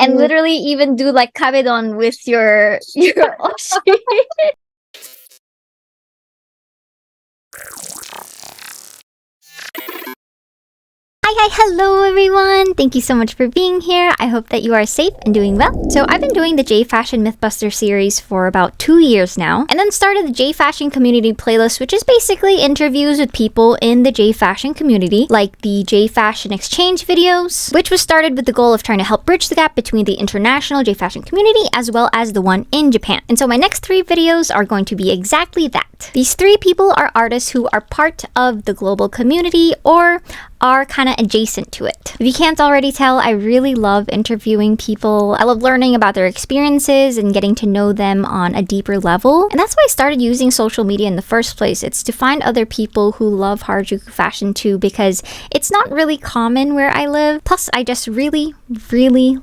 and literally even do like kabedon with your oshi. Hi, hello everyone! Thank you so much for being here. I hope that you are safe and doing well. So I've been doing the J Fashion Mythbuster series for about 2 years now, and then started the J Fashion Community playlist, which is basically interviews with people in the J Fashion community, like the J Fashion Exchange videos, which was started with the goal of trying to help bridge the gap between the international J Fashion community as well as the one in Japan. And so my next 3 videos are going to be exactly that. These 3 people are artists who are part of the global community or are kind of adjacent to it. If you can't already tell, I really love interviewing people. I love learning about their experiences and getting to know them on a deeper level. And that's why I started using social media in the first place. It's to find other people who love Harajuku fashion too, because it's not really common where I live. Plus, I just really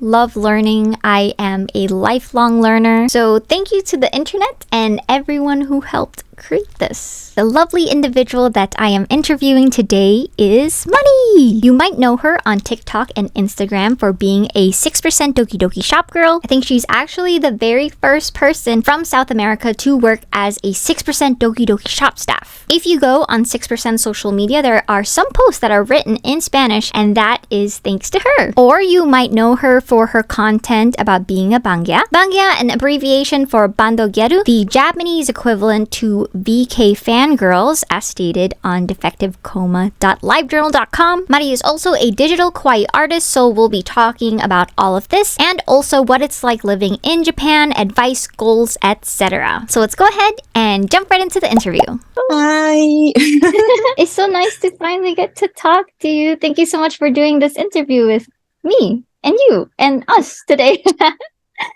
love learning. I am a lifelong learner. So thank you to the internet and everyone who helped create this. The lovely individual that I am interviewing today is Money. You might know her on TikTok and Instagram for being a 6% DOKIDOKI Shopgirl. I think she's actually the very first person from South America to work as a 6% DOKIDOKI shop staff. If you go on 6% social media, there are some posts that are written in Spanish, and that is thanks to her. Or you might know her for her content about being a Bangya. Bangya, an abbreviation for Bando Gyaru, the Japanese equivalent to v-kei fangirls, as stated on defectivecoma.livejournal.com. Mari is also a digital kawaii artist, so we'll be talking about all of this and also what it's like living in Japan, advice, goals, etc. So let's go ahead and jump right into the interview. Hi! It's so nice to finally get to talk to you. Thank you so much for doing this interview with me and you and us today.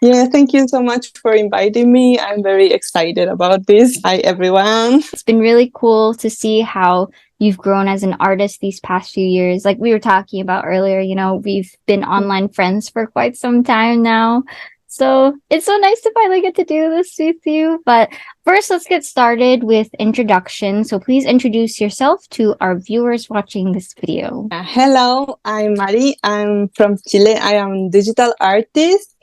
Yeah, thank you so much for inviting me. I'm very excited about this. Hi, everyone. It's been really cool to see how you've grown as an artist these past few years. Like we were talking about earlier, you know, we've been online friends for quite some time now. So it's so nice to finally get to do this with you. But first, let's get started with introduction. So please introduce yourself to our viewers watching this video. Hello, I'm Mari. I'm from Chile. I am a digital artist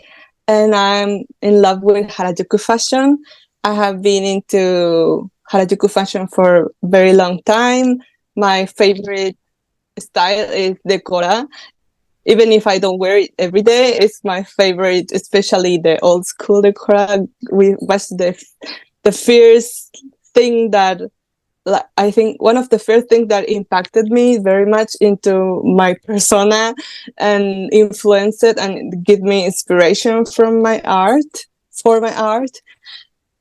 and I'm in love with Harajuku fashion. I have been into Harajuku fashion for a very long time. My favorite style is Decora. Even if I don't wear it every day, it's my favorite, especially the old school Decora. Was the first thing that, I think one of the first things that impacted me very much into my persona and influenced it and give me inspiration from my art, for my art.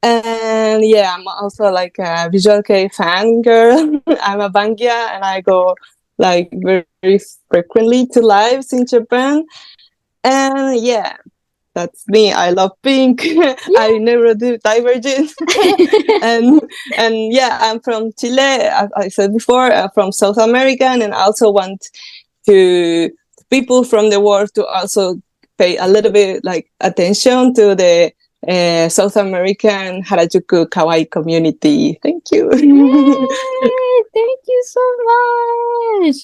And yeah, I'm also like a visual kei fan girl. I'm a Bangya and I go like very frequently to lives in Japan. And yeah, that's me. I love pink. I never do divergent. and yeah, I'm from Chile. As I said before, from South America, and I also want to people from the world to also pay a little bit like attention to the South American Harajuku kawaii community. Thank you. Yay! Thank you so much.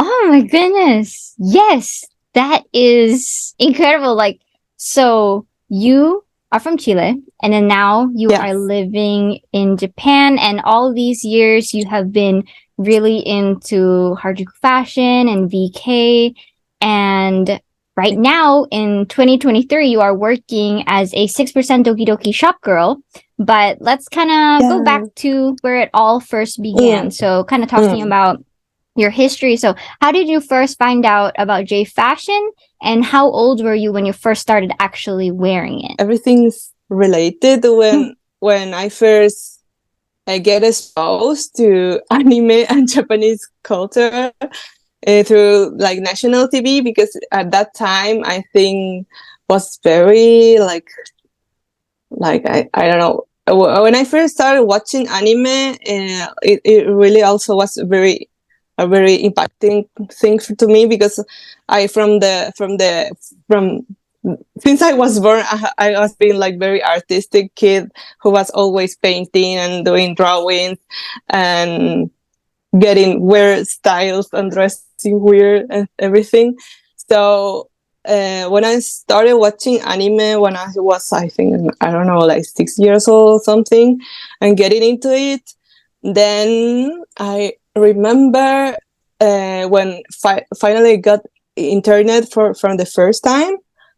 Oh my goodness. Yes, that is incredible. Like, so you are from Chile and then now you Yes. are living in Japan, and all these years you have been really into Harajuku fashion and v-kei, and right now in 2023 you are working as a 6% DOKIDOKI Shopgirl. But let's kind of go back to where it all first began. So kind of talking about your history. So how did you first find out about J fashion, and how old were you when you first started actually wearing it? Everything's related. When I first get exposed to anime and Japanese culture through like national TV, because at that time I think was very like I don't know. When I first started watching anime, it really also was a very impacting thing to me, because from since I was born, I was being like very artistic kid who was always painting and doing drawings and getting weird styles and dressing weird and everything. So when I started watching anime when I was, I think, I don't know, like 6 years old or something, and getting into it, then I remember when finally got internet from the first time.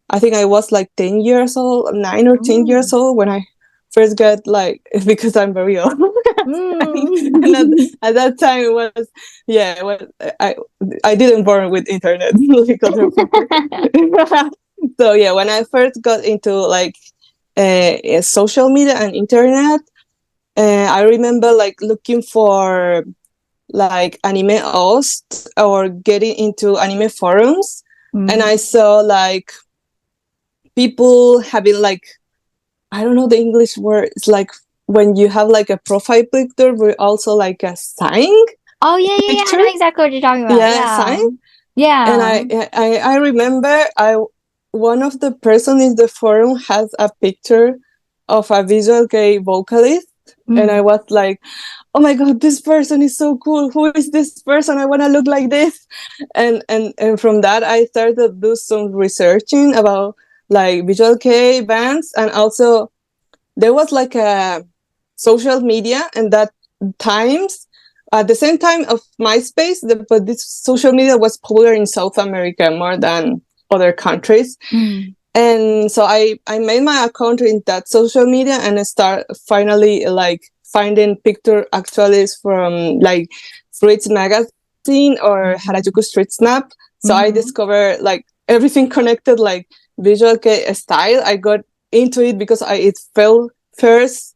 I think I was like 10 years old, 9 or 10 years old when I first got, like, because I'm very old. And at that time it was, yeah, well, I didn't born with internet like other people. So yeah, when I first got into like social media and internet, I remember like looking for like anime host or getting into anime forums, and I saw like people having like, I don't know the English word. It's like when you have like a profile picture, but also like a sign Oh yeah, yeah, yeah. I picture. know exactly what you're talking about. Yeah, Yeah. sign. Yeah. And I remember one of the person in the forum has a picture of a visual kei vocalist, and I was like, oh my god, this person is so cool. Who is this person? I want to look like this. And from that I started to do some researching about like visual kei bands, and also there was like a social media and that times at the same time of MySpace, but this social media was popular in South America more than other countries. And so I made my account in that social media, and I start finally like finding picture actualities from like Fruits magazine or Harajuku Street Snap. So I discovered like everything connected, like visual kei style. I got into it because it felt first.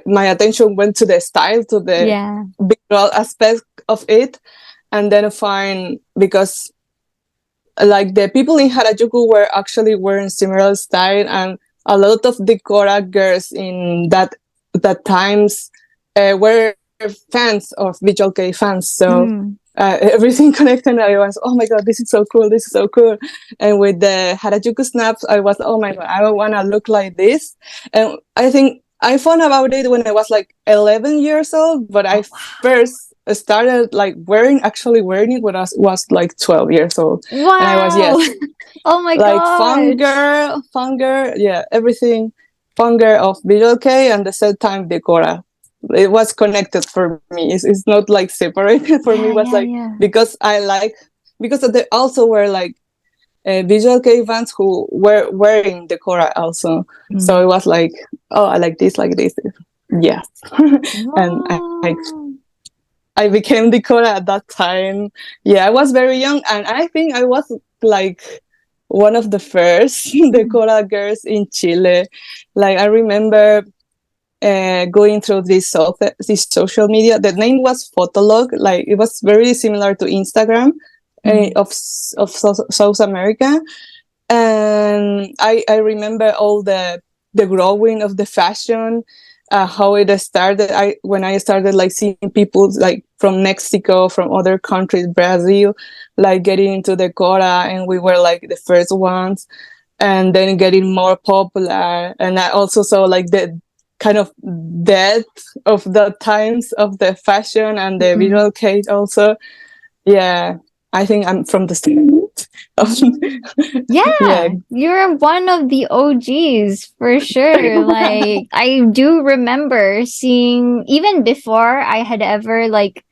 My attention went to the style, to the visual aspect of it, and then I find, because like the people in Harajuku were actually wearing similar style, and a lot of Decora girls in that times were fans of visual kei fans. So everything connected. I was, oh my god, this is so cool, this is so cool. And with the Harajuku snaps, I was, oh my god, I want to look like this. And I think I found about it when I was like 11 years old, but I first started like actually wearing it when I was like 12 years old. Wow. And I was, yes, oh my like god. fangirl, yeah, everything fangirl of visual kei, and the same time Decora. It was connected for me. It's not like separated for me. It was like because I like, because they also were like visual kei fans who were wearing Decora also. So it was like, oh, I like this, yes. And I became Decora at that time. Yeah, I was very young, and I think I was like one of the first Decora girls in Chile. Like I remember going through this social media. The name was Fotolog. Like it was very similar to Instagram of South America. And I remember all the growing of the fashion, how it started. When I started like seeing people like from Mexico, from other countries, Brazil, like getting into the Decora, and we were like the first ones, and then getting more popular. And I also saw like the kind of death of the times of the fashion and the visual kei also. Yeah, I think I'm from the start. Yeah, you're one of the OGs for sure. Like I do remember seeing, even before I had ever like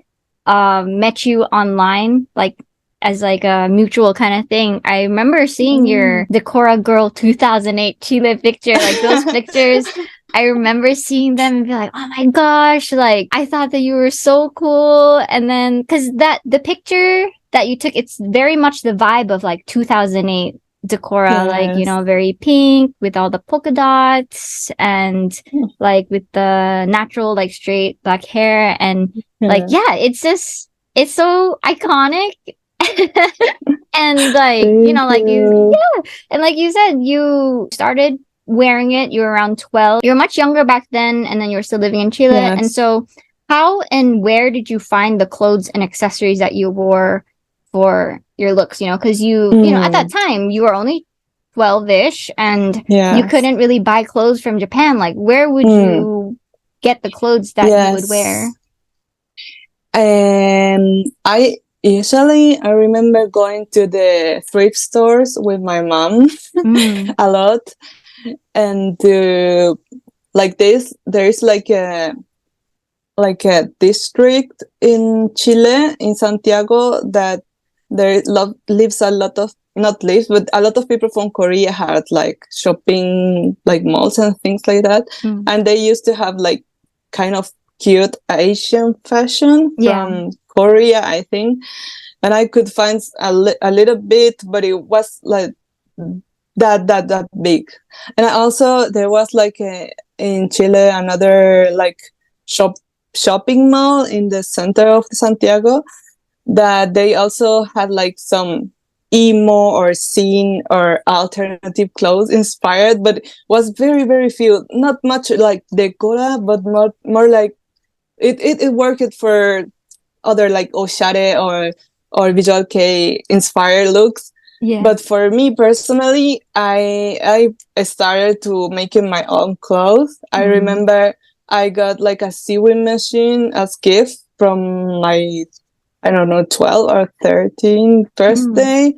met you online, like as like a mutual kind of thing. I remember seeing your Decora Girl 2008 Chile picture, like those pictures. I remember seeing them and be like, oh my gosh, like I thought that you were so cool. And then, cause the picture that you took, it's very much the vibe of like 2008 Decora, like, you know, very pink with all the polka dots and like with the natural, like straight black hair. And like, yeah, it's just, it's so iconic. And like, you know, like and like you said, you started wearing it, you were around 12. You were much younger back then, and then you were still living in Chile. And so how and where did you find the clothes and accessories that you wore for your looks, you know, because you know, at that time you were only 12-ish, and you couldn't really buy clothes from Japan. Like where would you get the clothes that you would wear? Usually, I remember going to the thrift stores with my mom a lot, and like this, there is like a district in Chile, in Santiago, that lives a lot of, not lives, but a lot of people from Korea had like shopping, like malls and things like that. And they used to have like kind of cute Asian fashion from Korea, I think. And I could find a little bit, but it was like that big. And there was like in Chile another like shopping mall in the center of Santiago that they also had like some emo or scene or alternative clothes inspired, but was very, very few, not much like Decora, but more like it worked for other like oshare or v-kei inspired looks. But for me personally, I started to making my own clothes. I remember I got like a sewing machine as gift from my, I don't know, 12 or 13 birthday.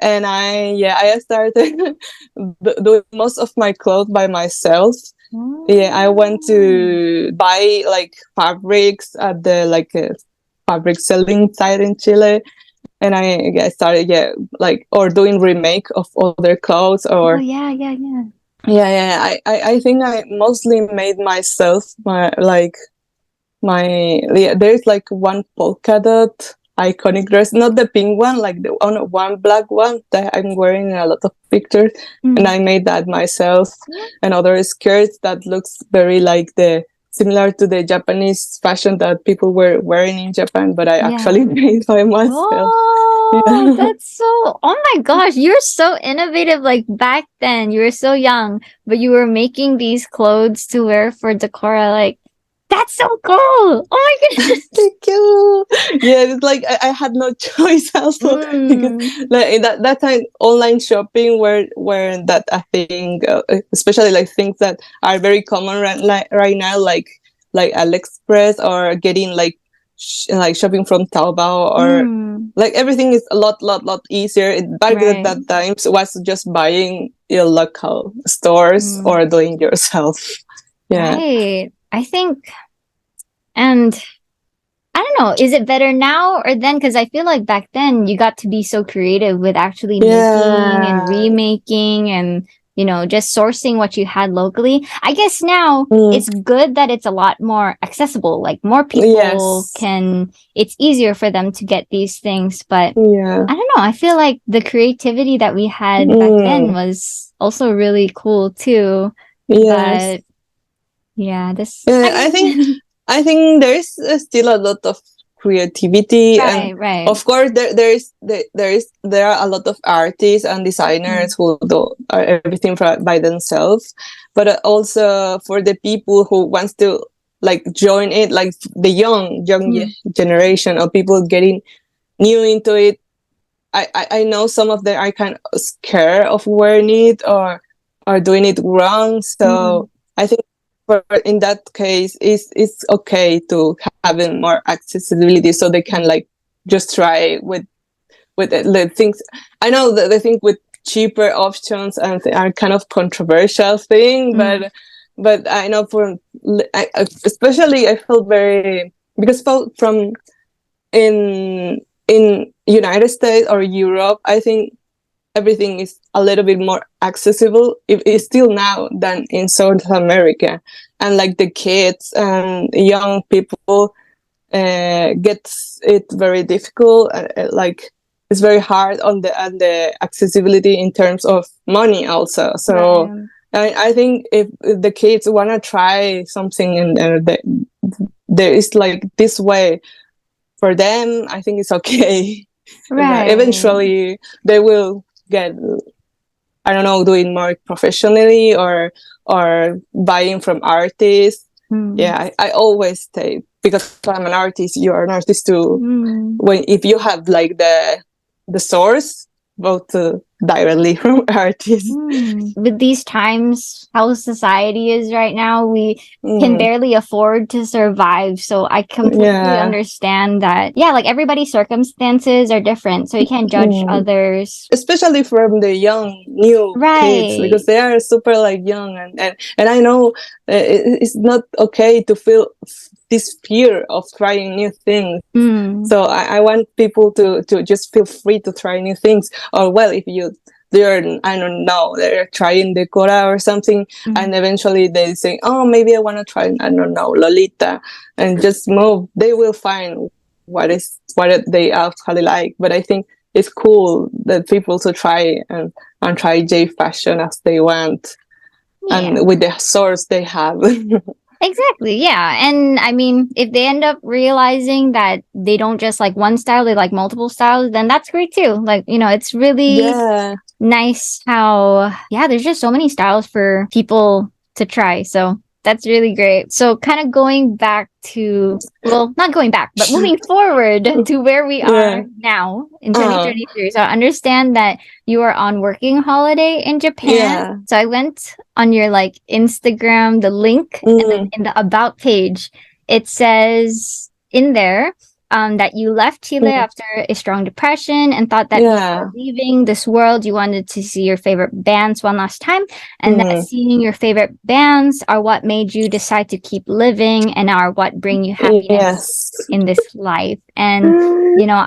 And I started doing most of my clothes by myself. Yeah, I went to buy like fabrics at the like fabric selling site in Chile, and I started like or doing remake of other clothes or I think I mostly made myself there's like one polka dot iconic dress, not the pink one, like the one black one that I'm wearing in a lot of pictures, and I made that myself. And other skirts that looks very like similar to the Japanese fashion that people were wearing in Japan, but I actually made by myself. Oh, that's so, oh my gosh, you're so innovative. Like back then, you were so young, but you were making these clothes to wear for Decora. Like, that's so cool. Oh my goodness. Thank you. Yeah, it's like I had no choice also because like that time online shopping were that I think especially like things that are very common right now like AliExpress or getting like like shopping from Taobao or like everything is a lot easier. Back at that time so was just buying your local stores or doing yourself. Yeah. Right. I think, and I don't know, is it better now or then? Because I feel like back then you got to be so creative with actually making and remaking and, you know, just sourcing what you had locally. I guess now it's good that it's a lot more accessible. Like more people it's easier for them to get these things. But I don't know, I feel like the creativity that we had back then was also really cool too. Yes. But yeah, I think there is still a lot of creativity, and of course there are a lot of artists and designers who do everything by themselves, but also for the people who wants to like join it, like the young generation of people getting new into it. I know some of them are kind of scared of wearing it or doing it wrong, so I think in that case it's okay to having more accessibility so they can like just try with the things. I know that they think with cheaper options and are kind of controversial thing, but I know especially I felt very, because from in United States or Europe, I think everything is a little bit more accessible. It's still now than in South America, and like the kids and young people gets it very difficult. Like it's very hard on the accessibility in terms of money also. So I think if the kids want to try something and there is like this way for them, I think it's okay. Eventually they will get, I don't know, doing more professionally or buying from artists. I always say, because I'm an artist, you're an artist too. If you have like the source, bought directly from artists. With these times, how society is right now, we can barely afford to survive. So I completely understand that. Yeah, like everybody's circumstances are different, so you can't judge others. Especially from the young, new kids, because they are super like young, and I know it's not okay to feel this fear of trying new things. So I want people to just feel free to try new things. Or well, if they're, I don't know, they're trying Decora or something, and eventually they say, oh, maybe I want to try, I don't know, Lolita, and just move. They will find what they actually like. But I think it's cool that people to try and try J fashion as they want, and with the source they have. Exactly, yeah. And I mean, if they end up realizing that they don't just like one style, they like multiple styles, then that's great too. Like, it's really nice how, there's just so many styles for people to try. So that's really great. So kind of going back to, well, not going back, but moving forward to where we are now in 2023. So I understand that you are on working holiday in Japan. So I went on your like Instagram, the link, and then in the about page, it says in there that you left Chile after a strong depression and thought that before leaving this world, you wanted to see your favorite bands one last time, and that seeing your favorite bands are what made you decide to keep living and are what bring you happiness in this life. And,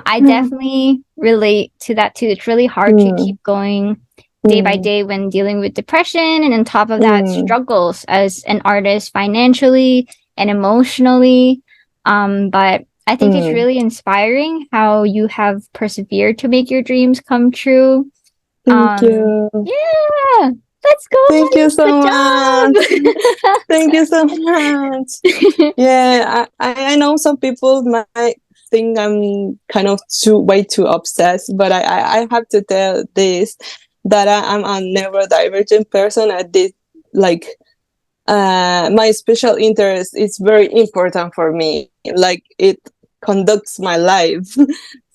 I definitely relate to that too. It's really hard to keep going day by day when dealing with depression, and on top of that, struggles as an artist financially and emotionally. But I think it's really inspiring how you have persevered to make your dreams come true. Thank you. Yeah, let's go. Thank you so much. Thank you so much. Yeah, I know some people might think I'm kind of way too obsessed, but I have to tell this, that I'm a neurodivergent person. I did like my special interest is very important for me. Like it conducts my life.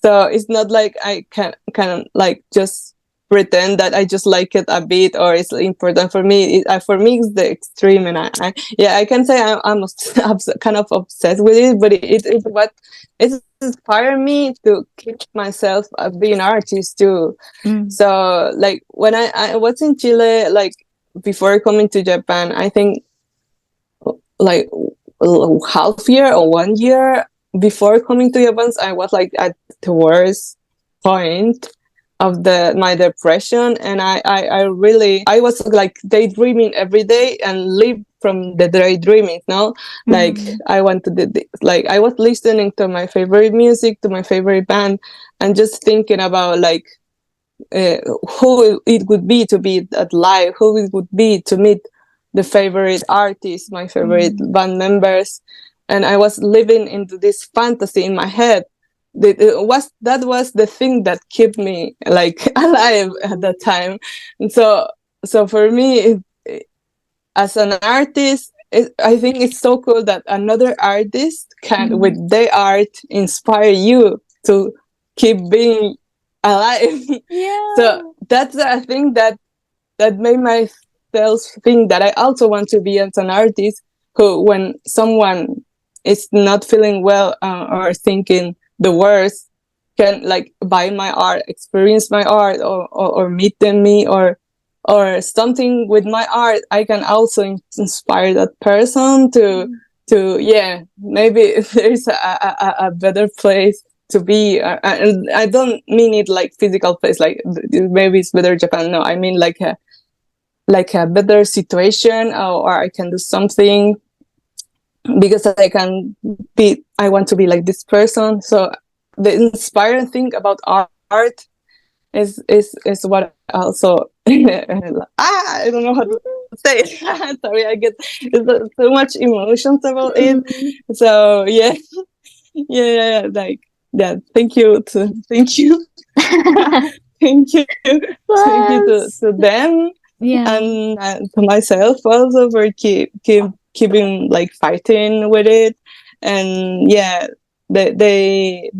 So it's not like I can like just pretend that I just like it a bit or it's important for me. For me, it's the extreme, and I can say I'm kind of obsessed with it, but it's what it's inspired me to keep myself being an artist too. So like when I was in Chile, like before coming to Japan, I think like half year or 1 year before coming to Japan, I was like at the worst point of my depression, and I was like daydreaming every day and live from the daydreaming. Like I wanted like I was listening to my favorite music, to my favorite band, and just thinking about like who it would be to be at live, who it would be to meet the favorite artists, my favorite band members, and I was living into this fantasy in my head. That was the thing that kept me like alive at that time. And so for me, as an artist, I think it's so cool that another artist can, with their art, inspire you to keep being alive. So that's a thing that made myself think that I also want to be as an artist who, when someone is not feeling well or thinking the worst, can like buy my art, experience my art, or meet me, or something with my art. I can also inspire that person to maybe there's a better place to be, and I don't mean it like physical place, like maybe it's better Japan. No, I mean like a better situation, or I can do something because I want to be like this person. So the inspiring thing about art is what also I don't know how to say it. Sorry, I get so much emotions about it. So like thank you thank you thank you to them, and to myself also for keeping like fighting with it. And they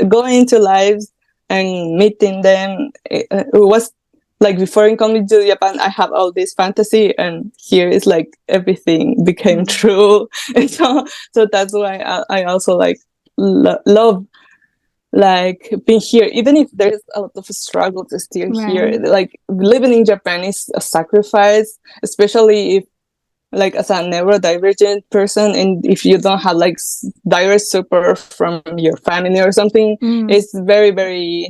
go into lives and meeting them. It was like before in coming to Japan, I have all this fantasy, and here is like everything became true. And so that's why I also like love like being here, even if there's a lot of struggle to still here. Like living in Japan is a sacrifice, especially if like as a neurodivergent person, and if you don't have like direct support from your family or something, it's very, very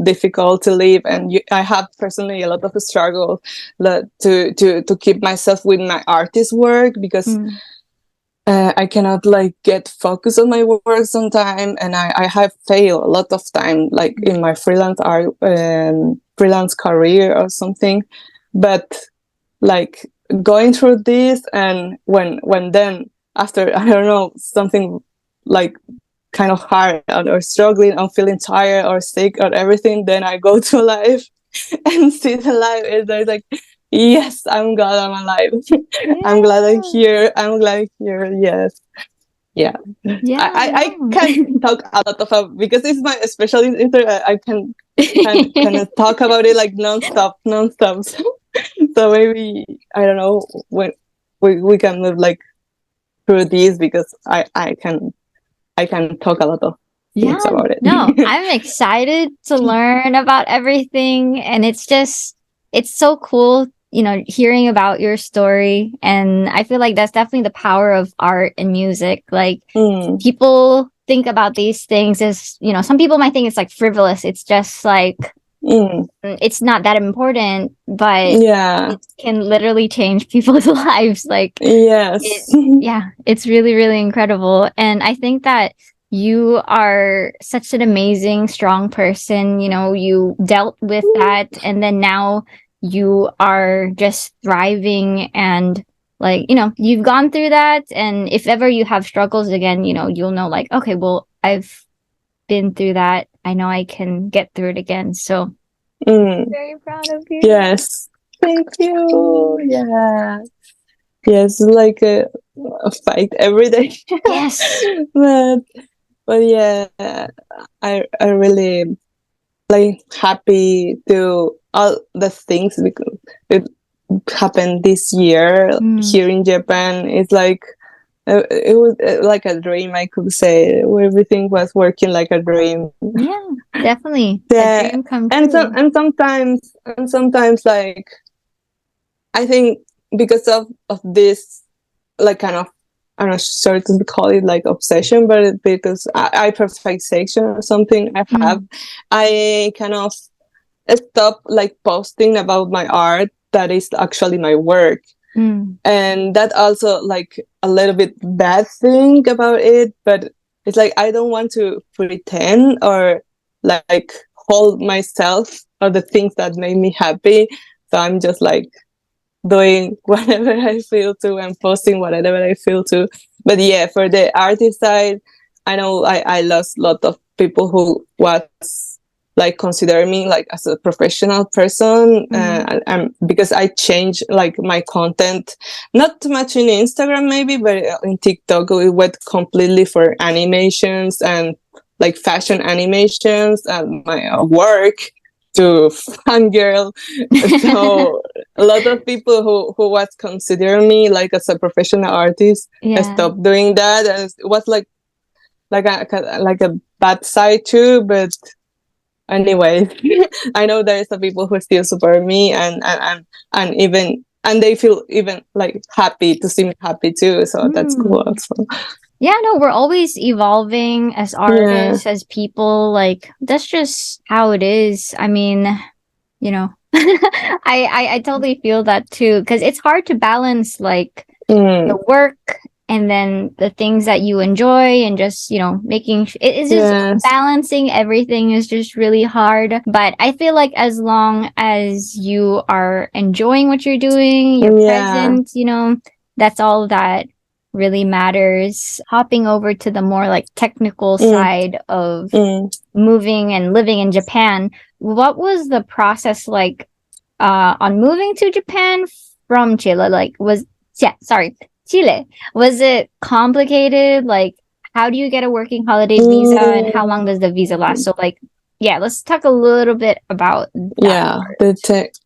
difficult to live. And I have personally a lot of struggle to keep myself with my artist work, because I cannot like get focused on my work sometimes, and I have failed a lot of time like in my freelance art freelance career or something. But like going through this, and when then after, I don't know, something like kind of hard or struggling, I'm feeling tired or sick or everything, then I go to live and see the live, and there's like, yes, I'm glad I'm alive. I'm glad I'm here. Yes. Yeah. I can talk a lot of because it's my specialty. I can kind of talk about it like non-stop. So maybe, I don't know, when we can move like through these, because I can talk a lot of things about it. No, I'm excited to learn about everything, and it's so cool, hearing about your story. And I feel like that's definitely the power of art and music. Like people think about these things as, some people might think it's like frivolous. It's just like it's not that important, but it can literally change people's lives. Like it's really, really incredible. And I think that you are such an amazing, strong person. You dealt with that, and then now you are just thriving, and like, you've gone through that. And if ever you have struggles again, you'll know like, okay, well, I've been through that. I know I can get through it again. So I'm very proud of you. Yes. Thank you. Yeah. Yes, like a fight every day. Yes. But yeah, I really like happy to all the things because it happened this year here in Japan. It's like it was like a dream, I could say. Everything was working like a dream. Yeah, definitely. A dream come true. And sometimes like I think because of this like kind of, I'm not sure to call it like obsession, but because I perfection or something I have, I kind of stop like posting about my art that is actually my work. And that also like a little bit bad thing about it, but it's like I don't want to pretend or like hold myself or the things that make me happy. So I'm just like doing whatever I feel to and posting whatever I feel to. But yeah, for the artist side, I know I lost a lot of people who was like consider me like as a professional person, and because I changed like my content, not too much in Instagram maybe, but in TikTok we went completely for animations and like fashion animations and my work to fangirl. So a lot of people who was considering me like as a professional artist, I stopped doing that, and it was like a bad side too. But anyway, I know there's some people who still support me, and even and they feel even like happy to see me happy too. So that's cool also. Yeah, no, we're always evolving as artists, as people. Like that's just how it is. I mean, I totally feel that too, because it's hard to balance like the work and then the things that you enjoy, and just making it's just balancing everything is just really hard. But I feel like as long as you are enjoying what you're doing, you're present, that's all that really matters. Hopping over to the more like technical side of moving and living in Japan, what was the process like on moving to Japan from Chile? Like Chile. Was it complicated? Like, how do you get a working holiday visa, and how long does the visa last? So like, yeah, let's talk a little bit about that part.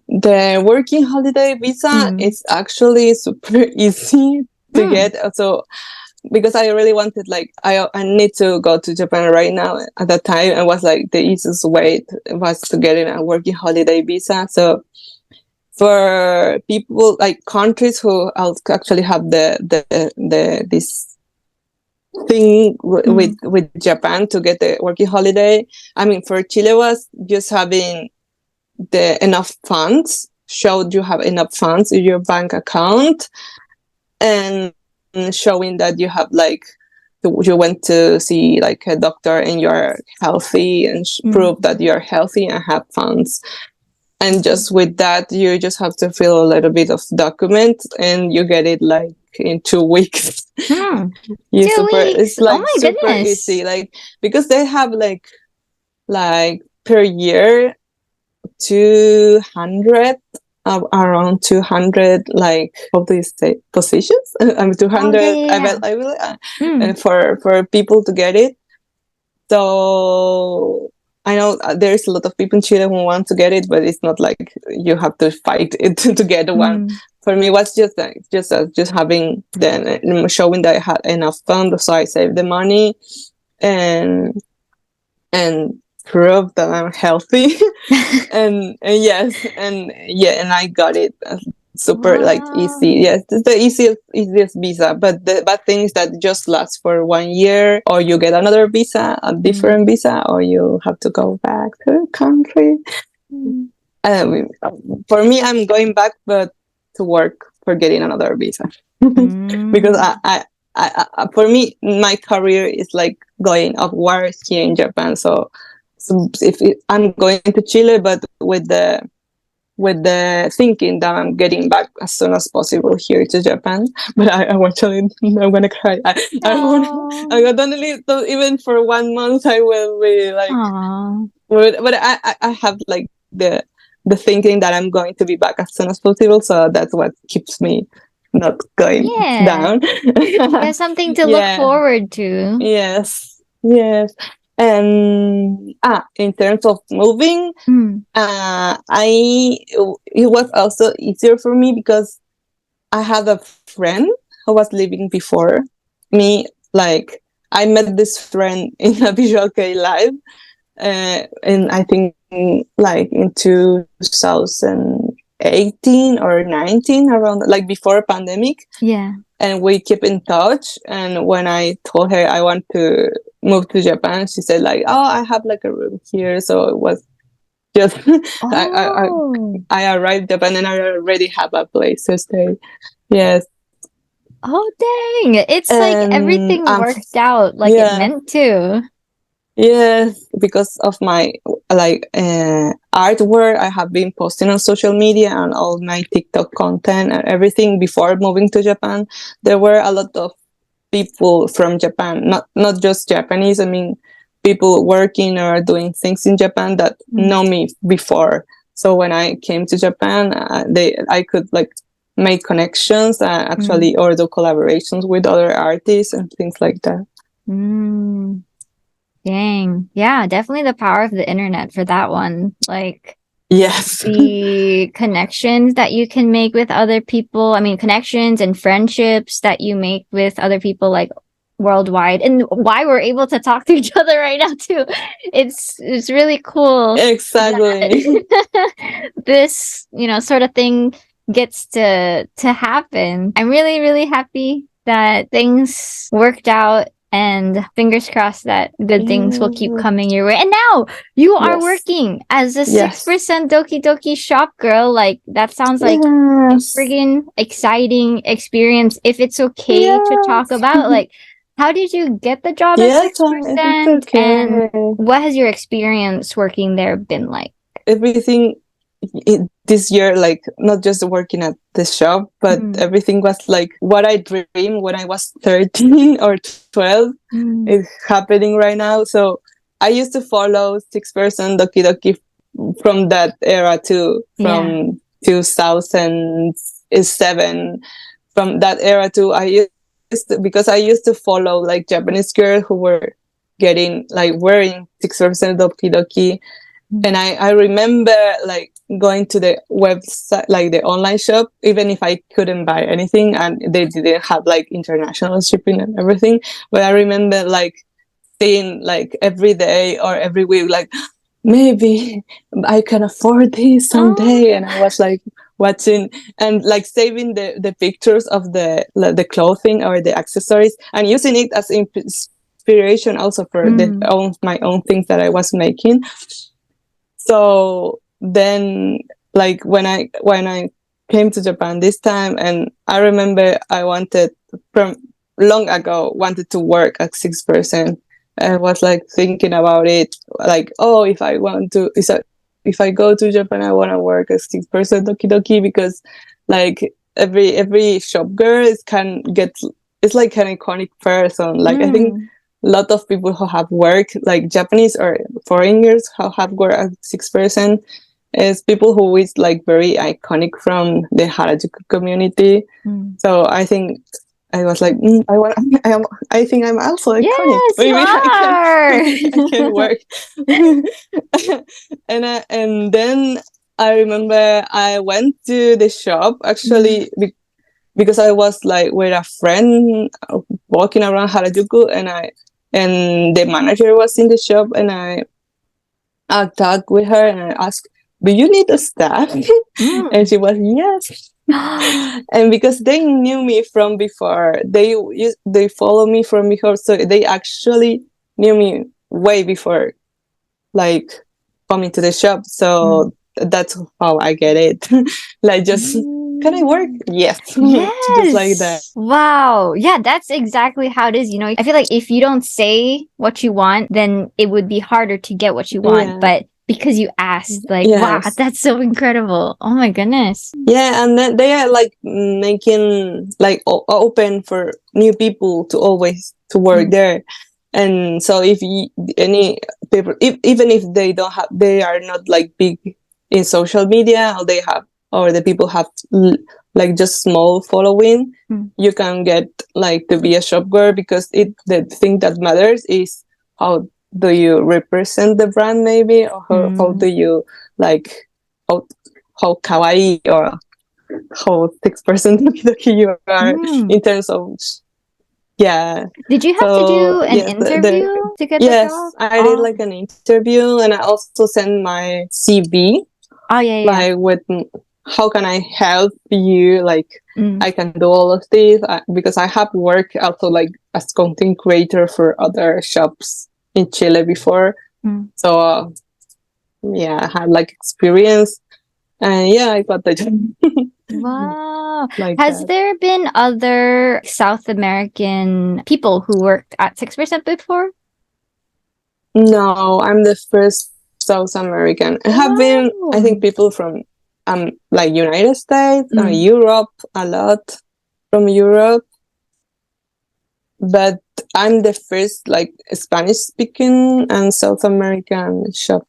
The working holiday visa is actually super easy to get. So because I really wanted, like, I need to go to Japan right now. At that time, it was like the easiest way was to get in a working holiday visa. So for people, like countries who actually have the this thing with Japan to get the working holiday. I mean, for Chile was just having the enough funds, showed you have enough funds in your bank account, and showing that you have, like, you went to see like a doctor and you're healthy, and prove that you're healthy and have funds. And just with that, you just have to fill a little bit of document, and you get it like in 2 weeks. You 2 weeks. It's like oh my super goodness. easy, like, because they have like per year 200 around 200, like, how do you say, positions? 200 for people to get it. So I know there's a lot of people in Chile who want to get it, but it's not like you have to fight it to get one. For me, it was just having showing that I had enough funds, so I saved the money and prove that I'm healthy. and I got it. Super like easy. Yes, it's the easiest visa, but the bad thing is that it just lasts for 1 year, or you get another visa, a different visa, or you have to go back to the country. For me, I'm going back, but to work for getting another visa. Because I for me, my career is like going upwards here in Japan. So if I'm going to Chile, but with the thinking that I'm getting back as soon as possible here to Japan. But I actually, I'm gonna cry. I don't leave, so even for 1 month I will be like, but I have like the thinking that I'm going to be back as soon as possible, so that's what keeps me not going down. There's something to look forward to. Yes. And in terms of moving, it was also easier for me because I had a friend who was living before me. Like, I met this friend in a v-kei live, and I think like in 2018 or 19, around like before pandemic. And we keep in touch. And when I told her I want to move to Japan, she said like, "Oh, I have like a room here." So it was just I arrived Japan and I already have a place to stay. Yes. Oh dang! It's like everything worked out like it meant to. Yes, because of my like artwork I have been posting on social media and all my TikTok content and everything before moving to Japan. There were a lot of people from Japan, not just Japanese. I mean, people working or doing things in Japan that know me before. So when I came to Japan, I could like make connections, actually, or do collaborations with other artists and things like that. Dang. Yeah, definitely the power of the internet for that one. Like, yes, the connections that you can make with other people. I mean, connections and friendships that you make with other people, like, worldwide, and why we're able to talk to each other right now too. It's really cool. Exactly. This, sort of thing gets to happen. I'm really, really happy that things worked out, and fingers crossed that good things will keep coming your way. And now you are working as a 6% DOKIDOKI Shopgirl. Like, that sounds like a friggin' exciting experience. If it's okay to talk about, like, how did you get the job at 6%? And what has your experience working there been like? Everything this year, like, not just working at the shop, but everything was like what I dreamed when I was 13 or 12 is happening right now. So I used to follow 6% DOKIDOKI from that era too, from 2007. From that era too, because I used to follow like Japanese girls who were getting like wearing 6% Dokidoki. And I remember like going to the website, like the online shop, even if I couldn't buy anything and they didn't have like international shipping and everything. But I remember like seeing like every day or every week, like maybe I can afford this someday. And I was like watching and like saving the pictures of the clothing or the accessories and using it as inspiration also for my own things that I was making. So then like when I came to Japan this time, and I remember I wanted from long ago to work at 6%. I was like thinking about it, like, oh, if I go to Japan, I want to work at 6% Dokidoki, because like every shop girl it's like an iconic person. Like I think a lot of people who have worked, like Japanese or foreigners who have worked at 6%, is people who is like very iconic from the Harajuku community. So I think I was like, I think I'm also iconic. Yes, Maybe you I can work. And then I remember I went to the shop actually because I was like with a friend walking around Harajuku, and the manager was in the shop, and I talked with her and I asked, "Do you need a staff?" And she was, "Yes." And because they knew me from before, they follow me from before, so they actually knew me way before like coming to the shop. So that's how I get it. Like, just can I work? Yes. Just like that. Wow. Yeah, that's exactly how it is. You know, I feel like if you don't say what you want, then it would be harder to get what you want. Yeah. But because you asked, like, wow, Yes. that's so incredible. Oh my goodness. Yeah, and then they are like making like open for new people to always to work there. And so if any people, even if they are not like big in social media, or the people have like just small following, you can get like to be a shop girl, because the thing that matters is how do you represent the brand, maybe, or how do you like how kawaii or how 6% Dokidoki you are in terms of. Yeah. Did you have to do an interview to get the job? I did like an interview, and I also sent my CV. Oh, yeah. Like, with how can I help you? Like, I can do all of this because I have worked also like as content creator for other shops in Chile before. So yeah, I had like experience, and yeah, I got the job. Wow. Like Has that. there been other South American people who worked at 6% before? No, I'm the first South American. I have been, I think, people from like United States, Europe, a lot from Europe, but I'm the first like Spanish speaking and South American shop.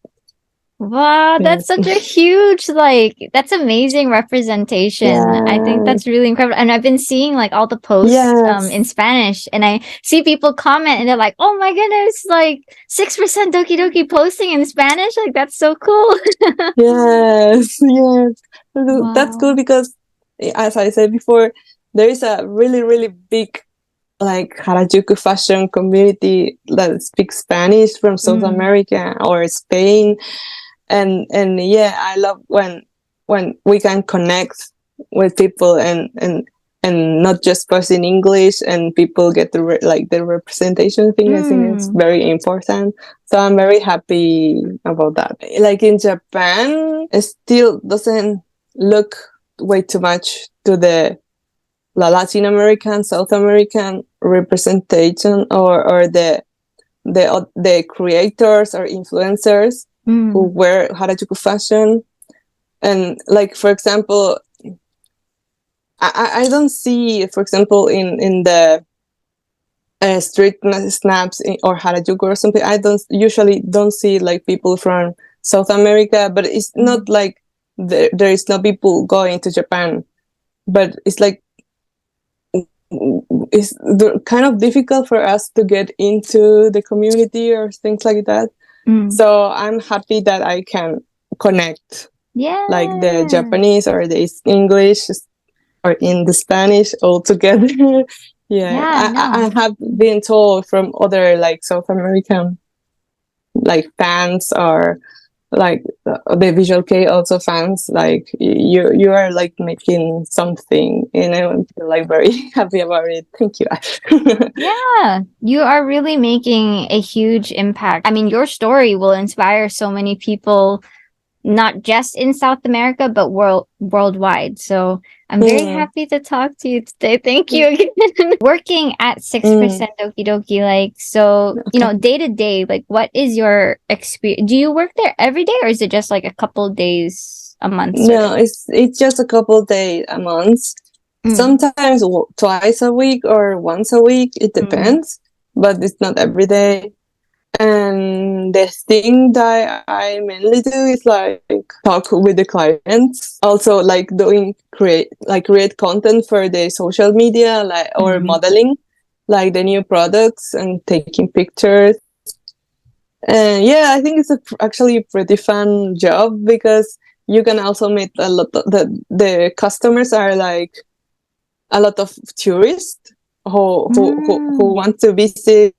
Wow, that's such a huge, like, that's amazing representation. I think that's really incredible. And I've been seeing like all the posts in Spanish, and I see people comment and they're like, oh my goodness, like 6% Dokidoki posting in Spanish. Like, that's so cool. Yes. Wow. That's cool because, as I said before, there is a really, really big like Harajuku fashion community that speaks Spanish from South America or Spain. And yeah, I love when we can connect with people and not just post in English, and people get the the representation thing. I think it's very important. So I'm very happy about that. Like in Japan, it still doesn't look way too much to the Latin American, South American representation, or the creators or influencers who wear Harajuku fashion. And like, for example, I don't see, for example, in the street snaps or Harajuku or something, I usually don't see like people from South America, but it's not like there is no people going to Japan, but it's like it's kind of difficult for us to get into the community or things like that. So I'm happy that I can connect like the Japanese or the English or in the Spanish all together. I have been told from other like South American like fans or like the Visual Kei also fans, like you are like making something, and I feel like very happy about it. Thank you. Yeah, you are really making a huge impact. I mean, your story will inspire so many people, not just in South America, but worldwide. So I'm very happy to talk to you today. Thank you again. Working at 6% Dokidoki, like, so, you know, day to day, like, what is your experience? Do you work there every day, or is it just like a couple days a month? No, it's just a couple days a month. Sometimes twice a week or once a week. It depends, but it's not every day. And the thing that I mainly do is like talk with the clients. Also, like create content for the social media, like or modeling, like the new products and taking pictures. And yeah, I think it's actually a pretty fun job because you can also meet a lot of the customers are like a lot of tourists who want to visit,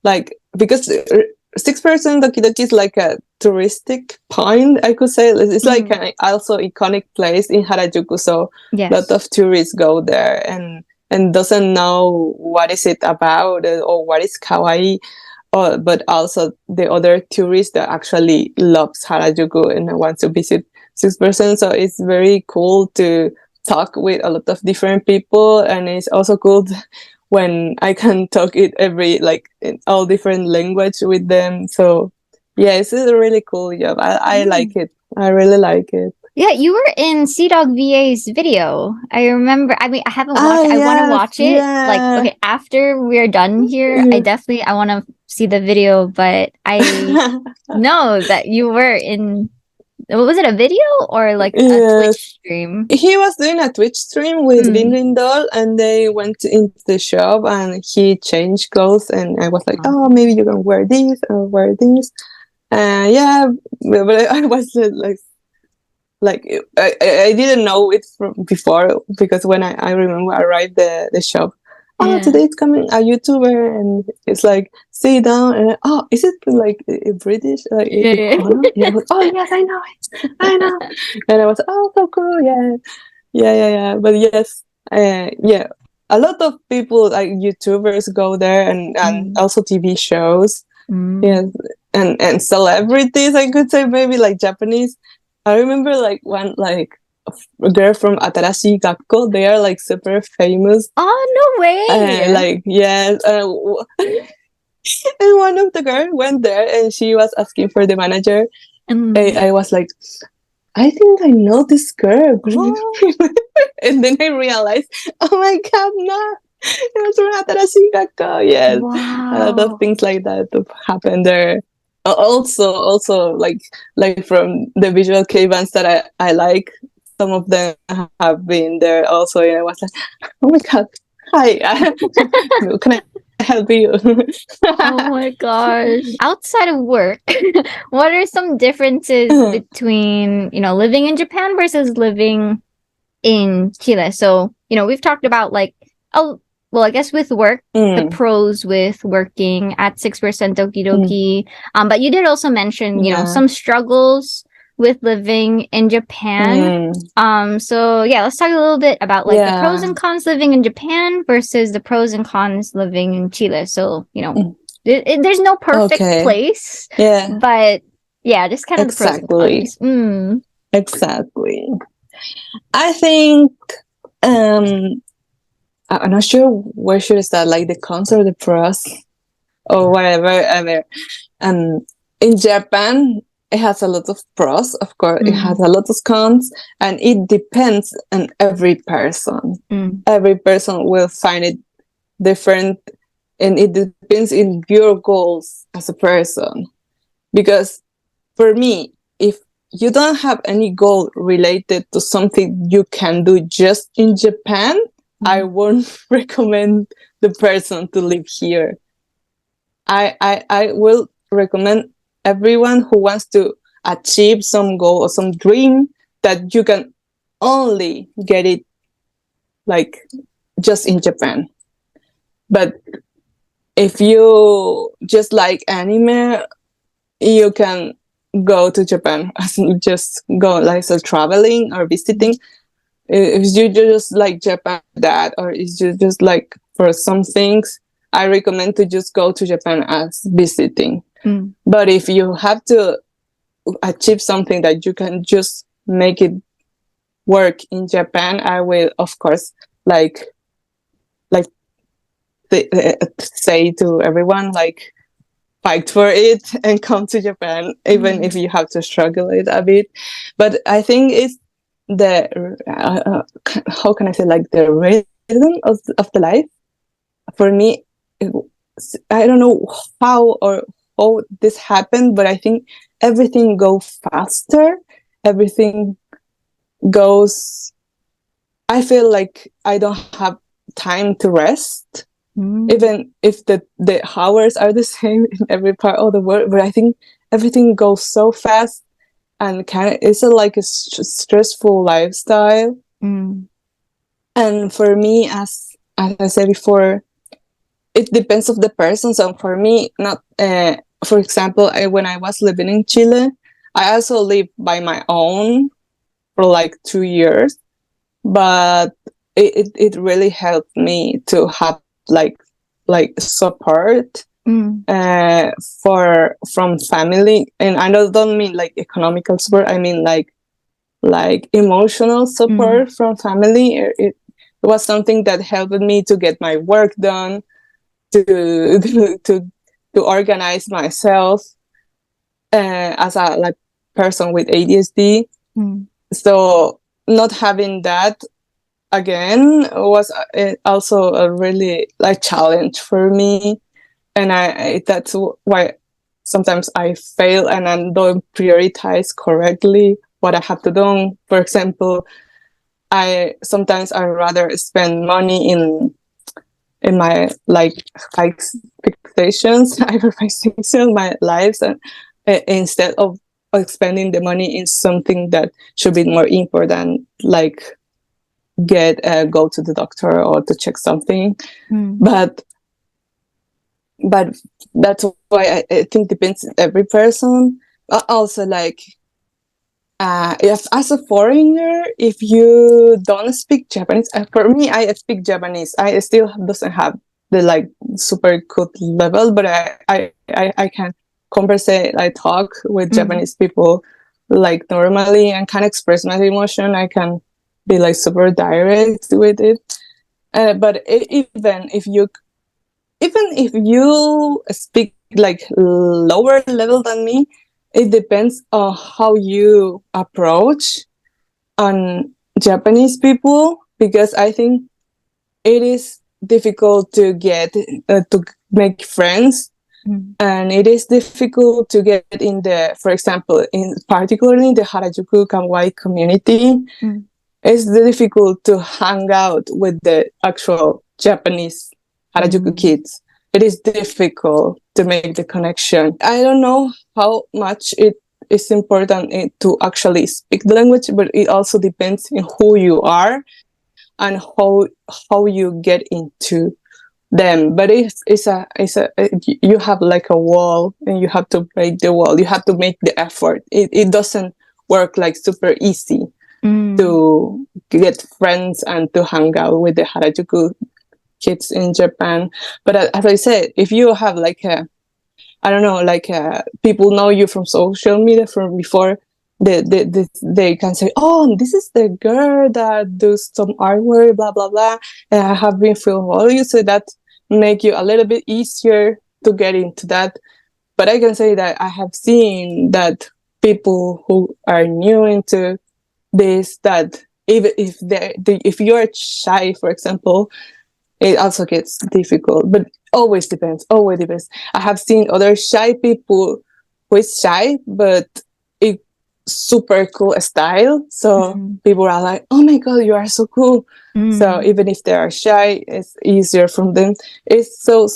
like, because 6% Dokidoki is like a touristic point, I could say. It's like an also iconic place in Harajuku, so a lot of tourists go there and doesn't know what is it about or what is kawaii, but also the other tourists that actually loves Harajuku and want to visit 6%. So it's very cool to talk with a lot of different people, and it's also cool when I can talk it in all different language with them. So yeah, it's a really cool job. I like it. I really like it. Yeah, you were in C-Dog VA's video. I remember. I mean, I haven't watched it. I want to watch it. Yeah. Like, okay, after we're done here, I want to see the video. But I know that you were in. Was it a video or like a Twitch stream? He was doing a Twitch stream with Doll, and they went into the shop and he changed clothes, and I was like, oh, maybe you can wear these or wear these. Yeah, but I was like I didn't know it from before, because when I remember I arrived the shop, today it's coming a YouTuber, and it's like sit down, and is it like a British like Connor? And I was, yes, I know it, and I was so cool, yeah. But yes, yeah, a lot of people like YouTubers go there, and also TV shows, yes, and celebrities, I could say, maybe like Japanese. I remember like one like a girl from Atarashi Gakko. They are like super famous. Oh, no way! Like yes, and one of the girls went there and she was asking for the manager. I was like, I think I know this girl. And then I realized, oh my god, no, it was from Atarashi Gakko. Yes, a lot of things like that happen there. Also like from the Visual Kei bands that I like, some of them have been there also, and I was like, oh my god, hi, can I help you? Oh my gosh. Outside of work, what are some differences between, living in Japan versus living in Chile? So, we've talked about like, I guess with work, the pros with working at 6% Dokidoki. But you did also mention, some struggles with living in Japan. So yeah, let's talk a little bit about like the pros and cons living in Japan versus the pros and cons living in Chile. So, there's no perfect place. Yeah. But yeah, just kind of the pros and cons. Exactly. I think I'm not sure where should I start, like the cons or the pros or whatever. I mean, in Japan, it has a lot of pros, of course. It has a lot of cons, and it depends on every person. Every person will find it different, and it depends in your goals as a person. Because for me, if you don't have any goal related to something you can do just in Japan, I won't recommend the person to live here. I will recommend everyone who wants to achieve some goal or some dream that you can only get it like just in Japan. But if you just like anime, you can go to Japan as just go like so traveling or visiting. If you just like Japan that, or is you just like for some things, I recommend to just go to Japan as visiting. But if you have to achieve something that you can just make it work in Japan, I will of course like say to everyone like fight for it and come to Japan, even if you have to struggle it a bit. But I think it's the how can I say, like the rhythm of the life. For me, I don't know how this happened, but I think everything goes faster. Everything goes. I feel like I don't have time to rest, even if the hours are the same in every part of the world. But I think everything goes so fast, and it's like a stressful lifestyle. And for me, as I said before, it depends of the person. So for me, not for example, when I was living in Chile, I also lived by my own for like 2 years, but it really helped me to have like support from family. And I don't mean like economical support, I mean like emotional support from family. It was something that helped me to get my work done, to to organize myself as a like person with ADHD. So not having that again was also a really like challenge for me. And that's why sometimes I fail and I don't prioritize correctly what I have to do. For example, sometimes I rather spend money in my like fixations, hyperfixation, my lives, and instead of spending the money in something that should be more important, like go to the doctor or to check something. But that's why I think depends on every person. Also, like if as a foreigner, if you don't speak Japanese, for me, I speak Japanese. I still doesn't have the like super good level, but I can conversate. I talk with Japanese people like normally, and can express my emotion. I can be like super direct with it. But even if you speak like lower level than me, it depends on how you approach on Japanese people, because I think it is difficult to get to make friends, and it is difficult to get in for example, in particularly the Harajuku kawaii community. It's difficult to hang out with the actual Japanese Harajuku kids. It is difficult to make the connection. I don't know how much it is important to actually speak the language, but it also depends on who you are and how you get into them. But you have like a wall, and you have to break the wall. You have to make the effort. It doesn't work like super easy to get friends and to hang out with the Harajuku kids in Japan. But as I said, if you have like I don't know, like people know you from social media from before, they can say, oh, this is the girl that does some artwork, blah blah blah, and I have been following you, so that make you a little bit easier to get into that. But I can say that I have seen that people who are new into this, that even if you're shy, for example, it also gets difficult. But always depends. Always depends. I have seen other shy people who is shy, but super cool style. So people are like, oh my God, you are so cool. So even if they are shy, it's easier from them. It's so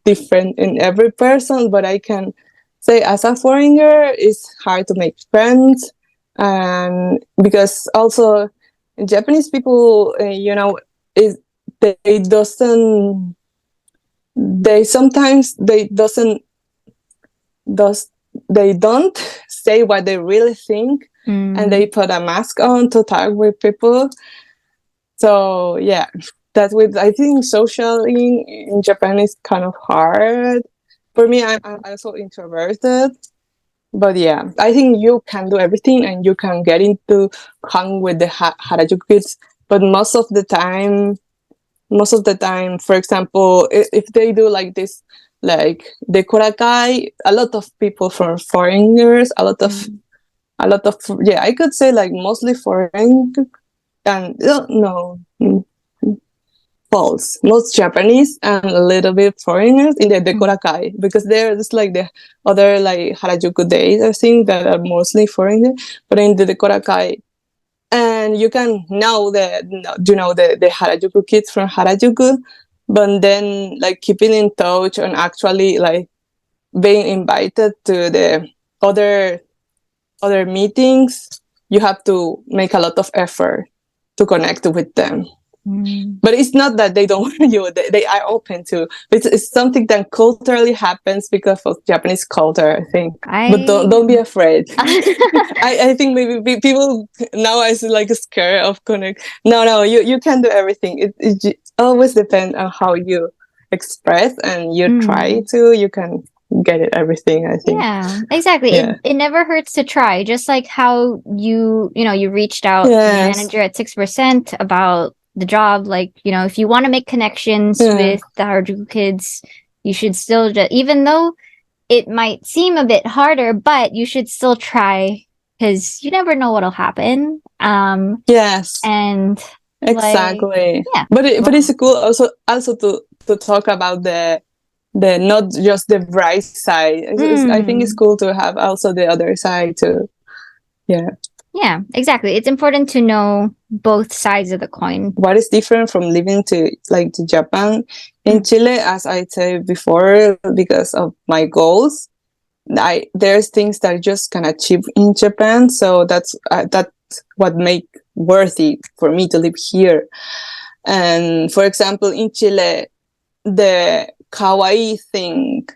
different in every person, but I can say as a foreigner, it's hard to make friends. And because also Japanese people, is they doesn't they sometimes does they don't say what they really think, and they put a mask on to talk with people. So yeah, that with I think socially in Japan is kind of hard for me. I'm also introverted, but yeah, I think you can do everything and you can get into hang with the Harajuku kids, but most of the time, for example, if they do like this, like Decora, a lot of people from foreigners, a lot of yeah, I could say like mostly foreign, and no, false, most Japanese and a little bit foreigners in the Decora, because they're just like the other like Harajuku days, I think, that are mostly foreigner, but in the Decora, and you can know the Harajuku kids from Harajuku, but then like keeping in touch and actually like being invited to the other meetings, you have to make a lot of effort to connect with them. But it's not that they don't want you; they are open to. It's something that culturally happens because of Japanese culture, I think. But don't be afraid. I think maybe people now is like scared of connect. No, you can do everything. It always depends on how you express and you try to. You can get it everything, I think. Yeah, exactly. Yeah. It never hurts to try. Just like how you reached out to the manager at 6% about the job. Like, if you want to make connections with the Harajuku kids, you should still even though it might seem a bit harder, but you should still try because you never know what'll happen. Yes. And exactly. Yeah. But it's cool also to talk about the not just the bright side. I think it's cool to have also the other side too. Yeah. Yeah, exactly. It's important to know both sides of the coin. What is different from living to Japan? In Chile, as I said before, because of my goals, there's things that I just can achieve in Japan. So that's what make worthy for me to live here. And for example, in Chile, the kawaii thing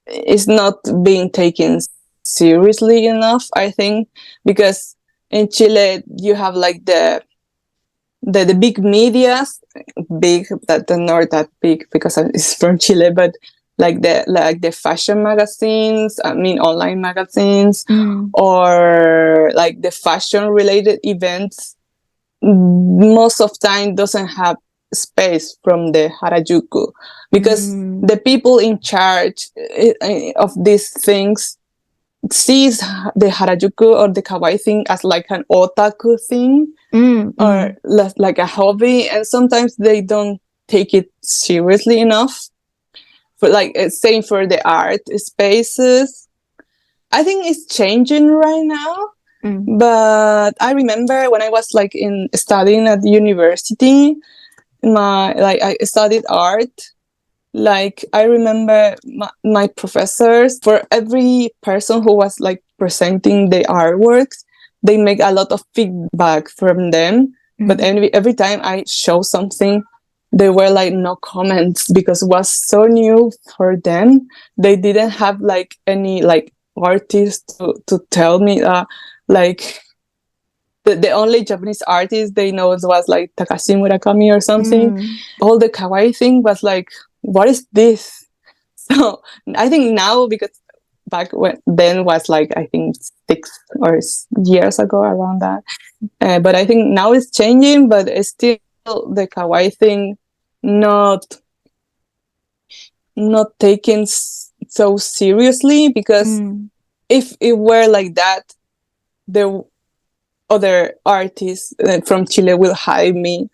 is not being taken seriously enough, I think, because in Chile you have like the big medias, big that they're not that big because it's from Chile, but like the fashion magazines, I mean online magazines, or like the fashion related events, most of time doesn't have space from the Harajuku, because the people in charge of these things sees the Harajuku or the kawaii thing as like an otaku thing, or like a hobby, and sometimes they don't take it seriously enough. For like same for the art spaces. I think it's changing right now. But I remember when I was like studying at the university, I studied art. Like I remember my professors, for every person who was like presenting the artworks, they make a lot of feedback from them. But every time I show something, there were like no comments because it was so new for them. They didn't have like any like artist to tell me like the only Japanese artist they know was like Takashi Murakami or something. All the kawaii thing was like, what is this? So I think now, because back then was like, I think 6 years ago, around that. But I think now it's changing, but it's still the kawaii thing not taken so seriously, because if it were like that, the other artists from Chile will hire me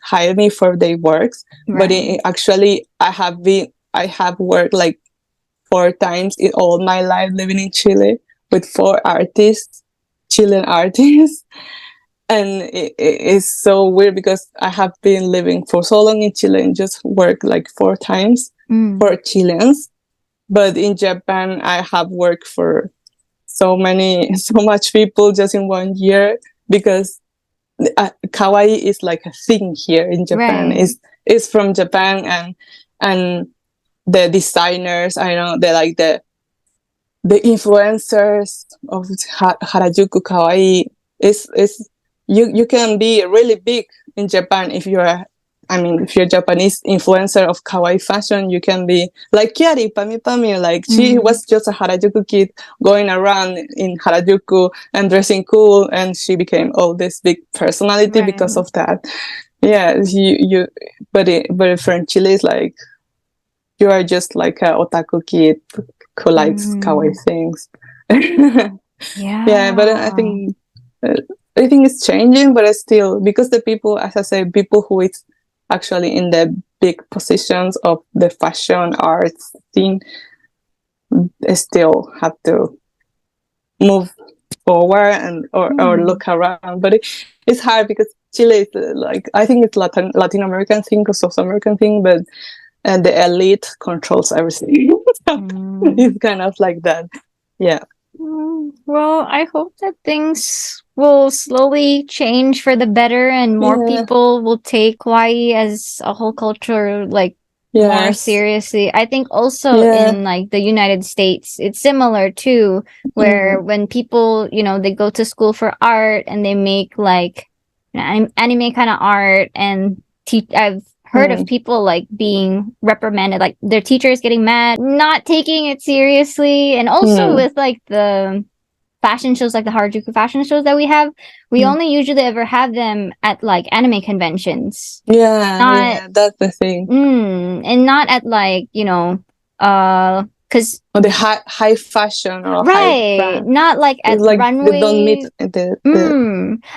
for their works. Right. But actually, I have worked like 4 times in all my life living in Chile with 4 artists. Chilean artists. And it's so weird because I have been living for so long in Chile and just worked like 4 times for Chileans. But in Japan, I have worked for so much people just in 1 year, because kawaii is like a thing here in Japan. Right. It's from Japan, and the designers, I know, they're like the influencers of Harajuku kawaii is you can be really big in Japan if you're Japanese influencer of kawaii fashion. You can be like Kiari Pami Pami, like she was just a Harajuku kid going around in Harajuku and dressing cool, and she became all this big personality because of that. Yeah, but for Chile, it's like you are just like a otaku kid who likes kawaii things. Yeah, but I think it's changing, but it's still, because the people, as I say, people who is actually in the big positions of the fashion arts scene, they still have to move forward and or look around. But it's hard because Chile is like, I think it's Latin American thing or South American thing, but the elite controls everything. It's kind of like that. Yeah. Well, I hope that things will slowly change for the better, and more people will take kawaii as a whole culture, like, more seriously. I think also in like the United States, it's similar too, where when people, they go to school for art and they make like anime kind of art, and I've heard of people like being reprimanded, like their teachers getting mad, not taking it seriously. And also with like the fashion shows, like the Harajuku fashion shows that we have, we only usually ever have them at like anime conventions. Yeah, that's the thing. And not at like, because the high fashion or right, high brand. not like at like runway. They don't meet the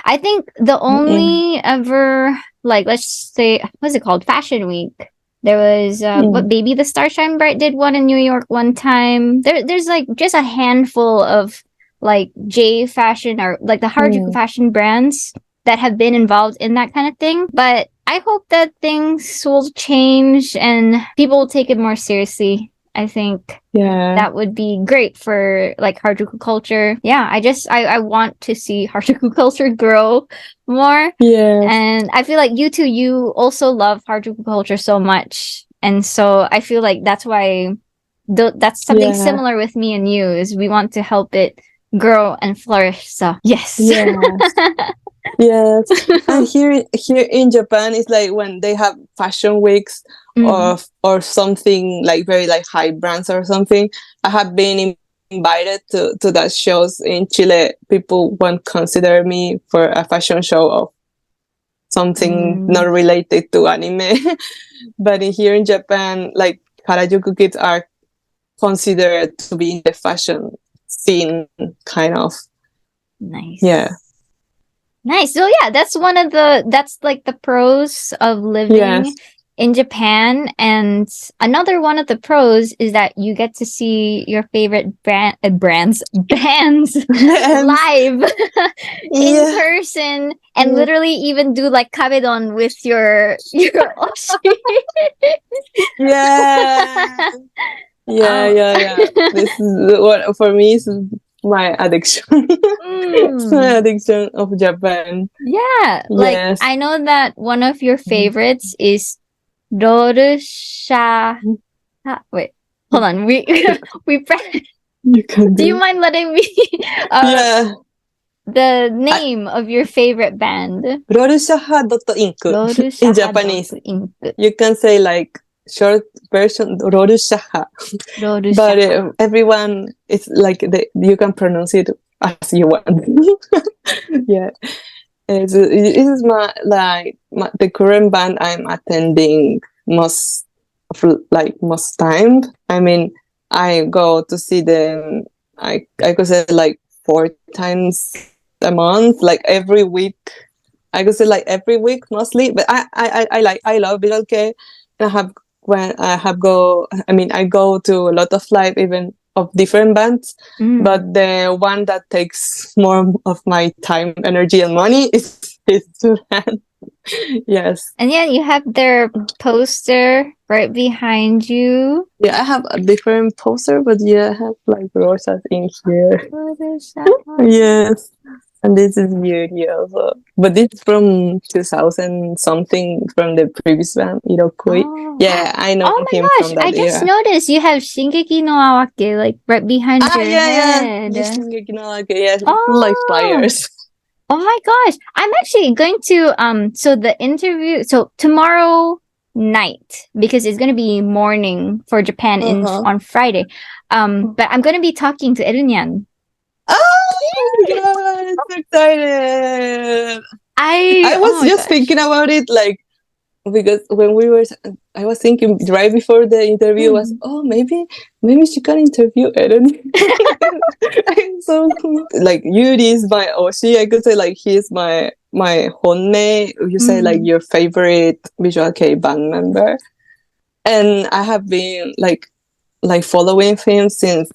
I think the only ever, like, let's say, what's it called, Fashion Week, there was what, Baby the Starshine Bright did one in New York one time. There's like just a handful of like J fashion, or like the Harajuku fashion brands that have been involved in that kind of thing. But I hope that things will change and people will take it more seriously. I think that would be great for like Harajuku culture. Yeah, I want to see Harajuku culture grow more. And I feel like you also love Harajuku culture so much. And so I feel like that's why that's something similar with me and you, is we want to help it grow and flourish. So yes. Yes. And here in Japan, it's like when they have fashion weeks or something like very like high brands or something. I have been invited to that shows in Chile. People won't consider me for a fashion show of something not related to anime. But here in Japan, like Harajuku kids are considered to be in the fashion scene, kind of. Nice. Yeah. Nice. So yeah, that's like the pros of living in Japan. And another one of the pros is that you get to see your favorite bands live in person, and literally even do like kabedon with your oshi. This is what for me is my addiction. It's my addiction of Japan. Like I know that one of your favorites is Rorusha. Wait, hold on. We You can do you mind letting me the name of your favorite band? Rorushaha.ink in Japanese. You can say like short version Rorushaha. But everyone, it's like you can pronounce it as you want. This is the current band I'm attending most time. I mean, I go to see them. I could say like 4 times a month, like every week. I could say like every week mostly. But I love Bilalke. I go to a lot of live, even of different bands, Mm. but the one that takes more of my time, energy, and money is his band. Yes. And yeah, you have their poster right behind you. Yeah, I have a different poster, but yeah, I have like rosas in here. Photoshop. Yes. And this is beauty also. But this is from 2000 something from the previous band, Irokui. Oh. Yeah, I know Oh my him gosh, from I that just era. noticed you have Shingeki no Awake like right behind Ah, your yeah. head. Yes, yes, like Oh. flyers. Oh my gosh. I'm actually going to so the interview so tomorrow night because it's going to be morning for Japan in Uh-huh. on Friday. But I'm going to be talking to Erunyan. Oh my god, I'm so excited. I Oh was my just gosh. thinking about it like because when we were I was thinking right before the interview was maybe she can interview Eren. So like Yuri is my Oshi, I could say like he's my honne, you say like your favorite visual K band member, and I have been like following him since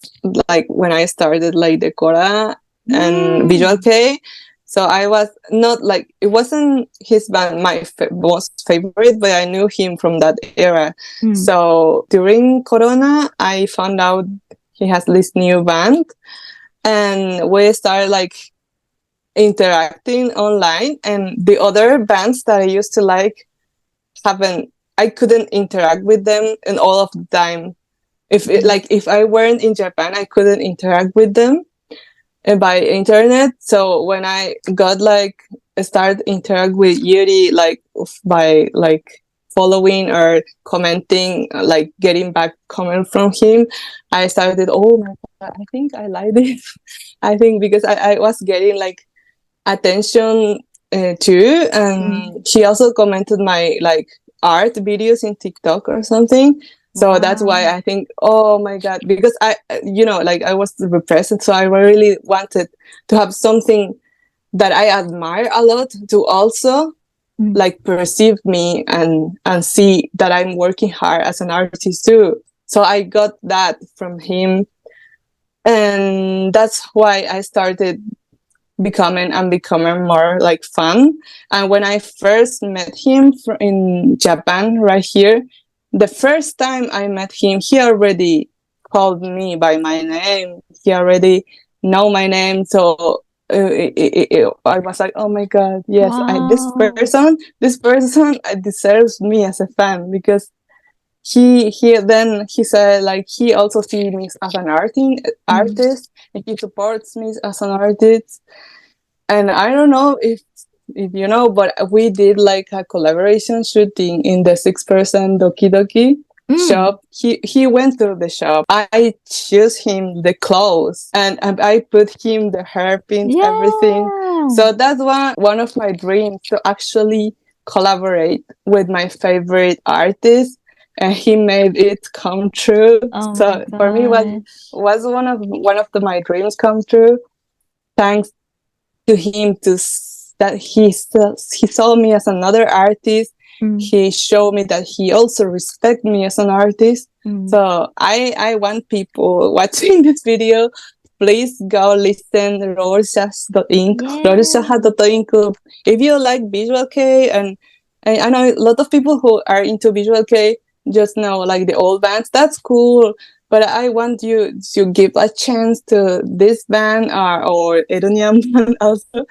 like when I started like Decora and Visual K. So I was not like it wasn't his band my most favorite, but I knew him from that era. So during Corona, I found out he has this new band, and we started like interacting online. And the other bands that I used to like haven't. I couldn't interact with them, and all of the time if I weren't in Japan, I couldn't interact with them by internet. So when I got like start interact with Yuri like by like following or commenting, like getting back comment from him, I started. Oh my god, I think I like this. I think because I was getting like attention too, and she also commented my like art videos in TikTok or something. So that's why I think, oh my god, because I, like I was repressed, so I really wanted to have something that I admire a lot to also like perceive me and see that I'm working hard as an artist too. So I got that from him, and that's why I started becoming more like fun. And when I first met him in Japan, right here, the first time I met him, he already called me by my name. He already know my name. So I was like, oh my god, yes, this person deserves me as a fan, because he said like he also sees me as an artist, and he supports me as an artist. And I don't know if you know, but we did like a collaboration shooting in the 6% Dokidoki shop. He went to the shop. I choose him the clothes, and I put him the hairpins, everything. So that's one of my dreams, to actually collaborate with my favorite artist, and he made it come true. So for me, was my dreams come true. Thanks to him, that he saw me as another artist. He showed me that he also respect me as an artist. So I want people watching this video, please go listen Rorschach.ink, Rorschach.ink. If you like visual K, and I know a lot of people who are into visual K just know like the old bands, that's cool. But I want you to give a chance to this band, or Eronian band also,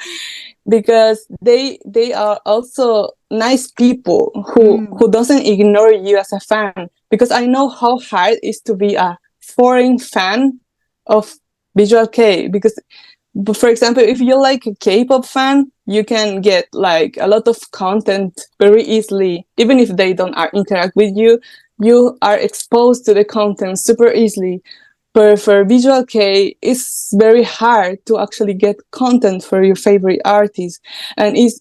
because they are also nice people who doesn't ignore you as a fan. Because I know how hard it is to be a foreign fan of visual K. Because, for example, if you're like a K-pop fan, you can get like a lot of content very easily. Even if they don't interact with you, you are exposed to the content super easily. But for visual K, it's very hard to actually get content for your favorite artist, and it's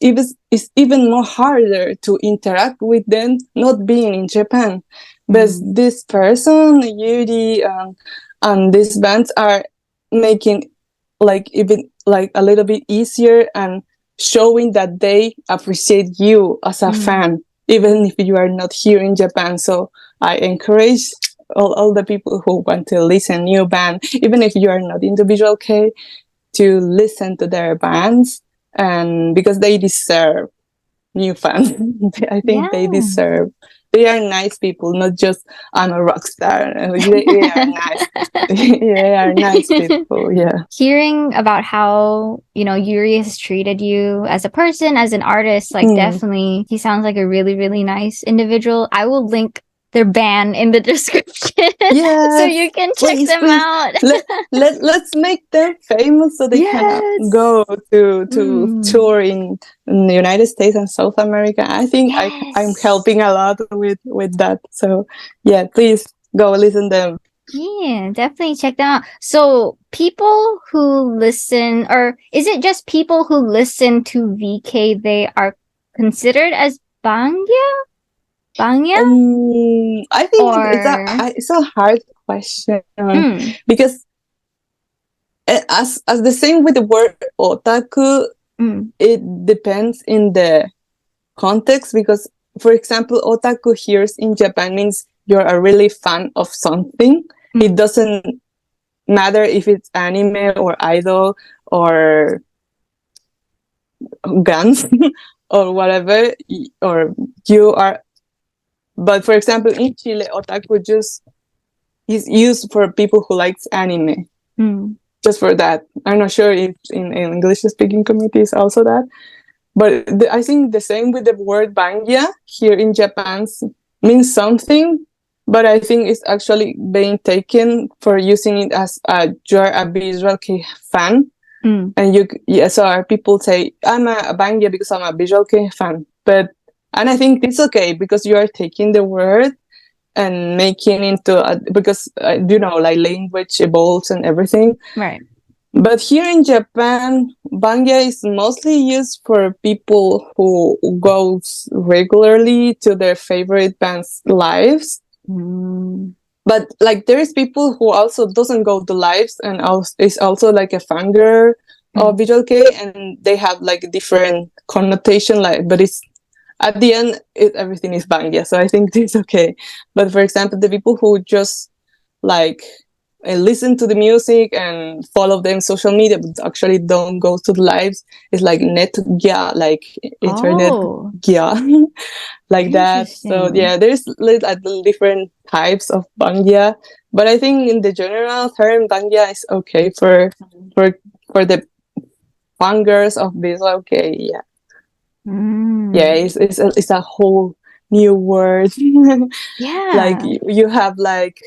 even more harder to interact with them not being in Japan. But this person, Yuri, and these bands are making like even like a little bit easier, and showing that they appreciate you as a fan, even if you are not here in Japan. So I encourage all the people who want to listen new band, even if you are not into visual kei, to listen to their bands, and because they deserve new fans. I think they deserve. They are nice people, not just I'm a rock star. They are nice. They are nice people. Yeah. Hearing about how, you know, Yuri has treated you as a person, as an artist, like definitely he sounds like a really, really nice individual. I will link their band in the description so you can check them out. Let's make them famous so they can go to tour in the United States and South America. I think I'm helping a lot with that. So yeah, please go listen them. Yeah, definitely check them out. So people who listen, or is it just people who listen to v-kei, they are considered as Bangya? Bangya? I think it's a hard question because as the same with the word otaku, it depends in the context, because for example, otaku here in Japan means you're a really fan of something. It doesn't matter if it's anime or idol or guns or whatever, or you are. But for example, in Chile, otaku just is used for people who likes anime. Just for that. I'm not sure if in English speaking community is also that. But I think the same with the word Bangya here in Japan means something, but I think it's actually being taken for using it as you're a visual kei fan. And so people say, I'm a Bangya because I'm a visual kei fan. And I think it's okay because you are taking the word and making into because like language evolves and everything. Right. But here in Japan, Bangya is mostly used for people who goes regularly to their favorite band's lives. But like there is people who also doesn't go to lives and is also like a fangirl of visual kei, and they have like a different connotation. But it's at the end, everything is Bangya, so I think it's okay. But for example, the people who just like listen to the music and follow them social media, but actually don't go to the lives, it's like net gya, like internet gya, like that. So yeah, there's different types of Bangya, but I think in the general term, Bangya is okay for the fangirls of visual kei. Yeah. Yeah, it's a whole new word. Like you have like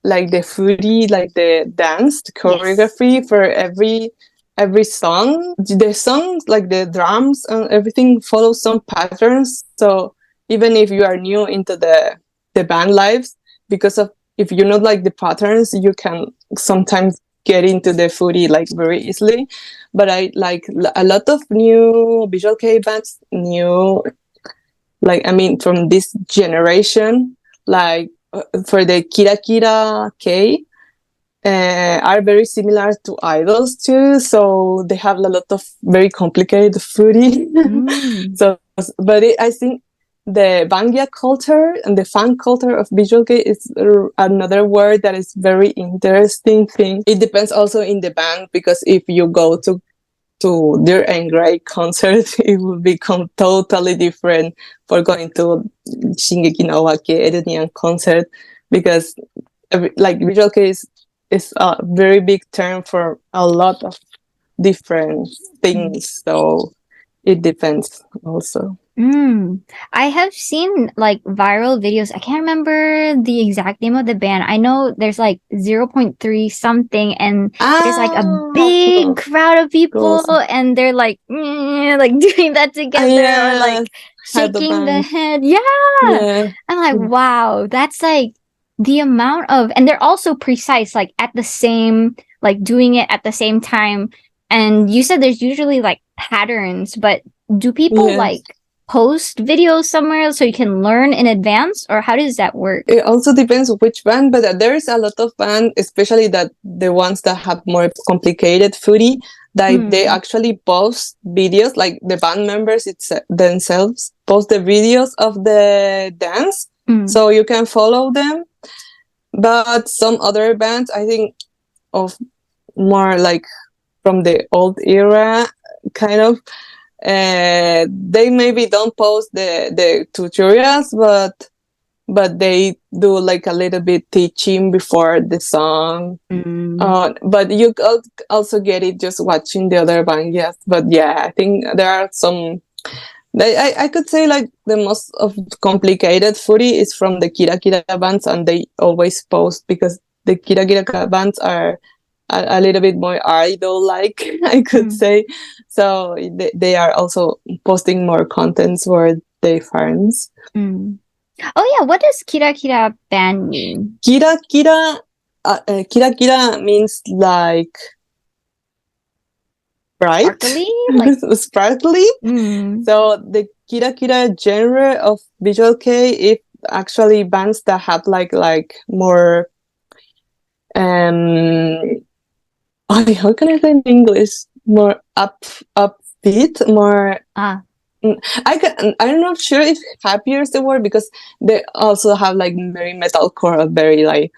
the foodie, like the dance, the choreography for every song. The songs, like the drums and everything, follow some patterns. So even if you are new into the band lives, because of if you know like the patterns, you can sometimes get into the foodie like very easily. But I like a lot of new visual kei bands, from this generation, like for the Kira Kira Kei, are very similar to idols too. So they have a lot of very complicated foodie. I think the Bangya culture and the fan culture of visual kei is another word that is very interesting thing. It depends also in the band, because if you go to their Grey concert, it will become totally different for going to Shingeki no Wake Erenian concert, because visual kei is a very big term for a lot of different things. So it depends also. I have seen like viral videos. I can't remember the exact name of the band. I know there's like 0.3 something, and there's like a big crowd of people, and they're like doing that together, or like shaking the head. Yeah. I'm like, wow, that's like the amount of, and they're also precise, like at the same, like doing it at the same time. And you said there's usually like patterns, but do people like post videos somewhere so you can learn in advance, or how does that work? It also depends which band, but there is a lot of band, especially that the ones that have more complicated foodie, that they actually post videos, like the band members themselves post the videos of the dance, so you can follow them. But some other bands, I think, of more like from the old era, kind of, they maybe don't post the tutorials, but they do like a little bit teaching before the song. But you also get it just watching the other Bangyas. But yeah, I think there are some. I could say like the most of complicated footy is from the Kira Kira bands, and they always post because the Kira Kira bands are a little bit more idol-like, I could say. So they are also posting more contents for their fans. Oh yeah, what does Kira Kira band mean? Kira Kira means like bright, sparkly, like sparkly. So the Kira Kira genre of visual kei is actually bands that have like more how can I say in English, more upbeat, more I'm not sure if happier is the word, because they also have like very metalcore, very like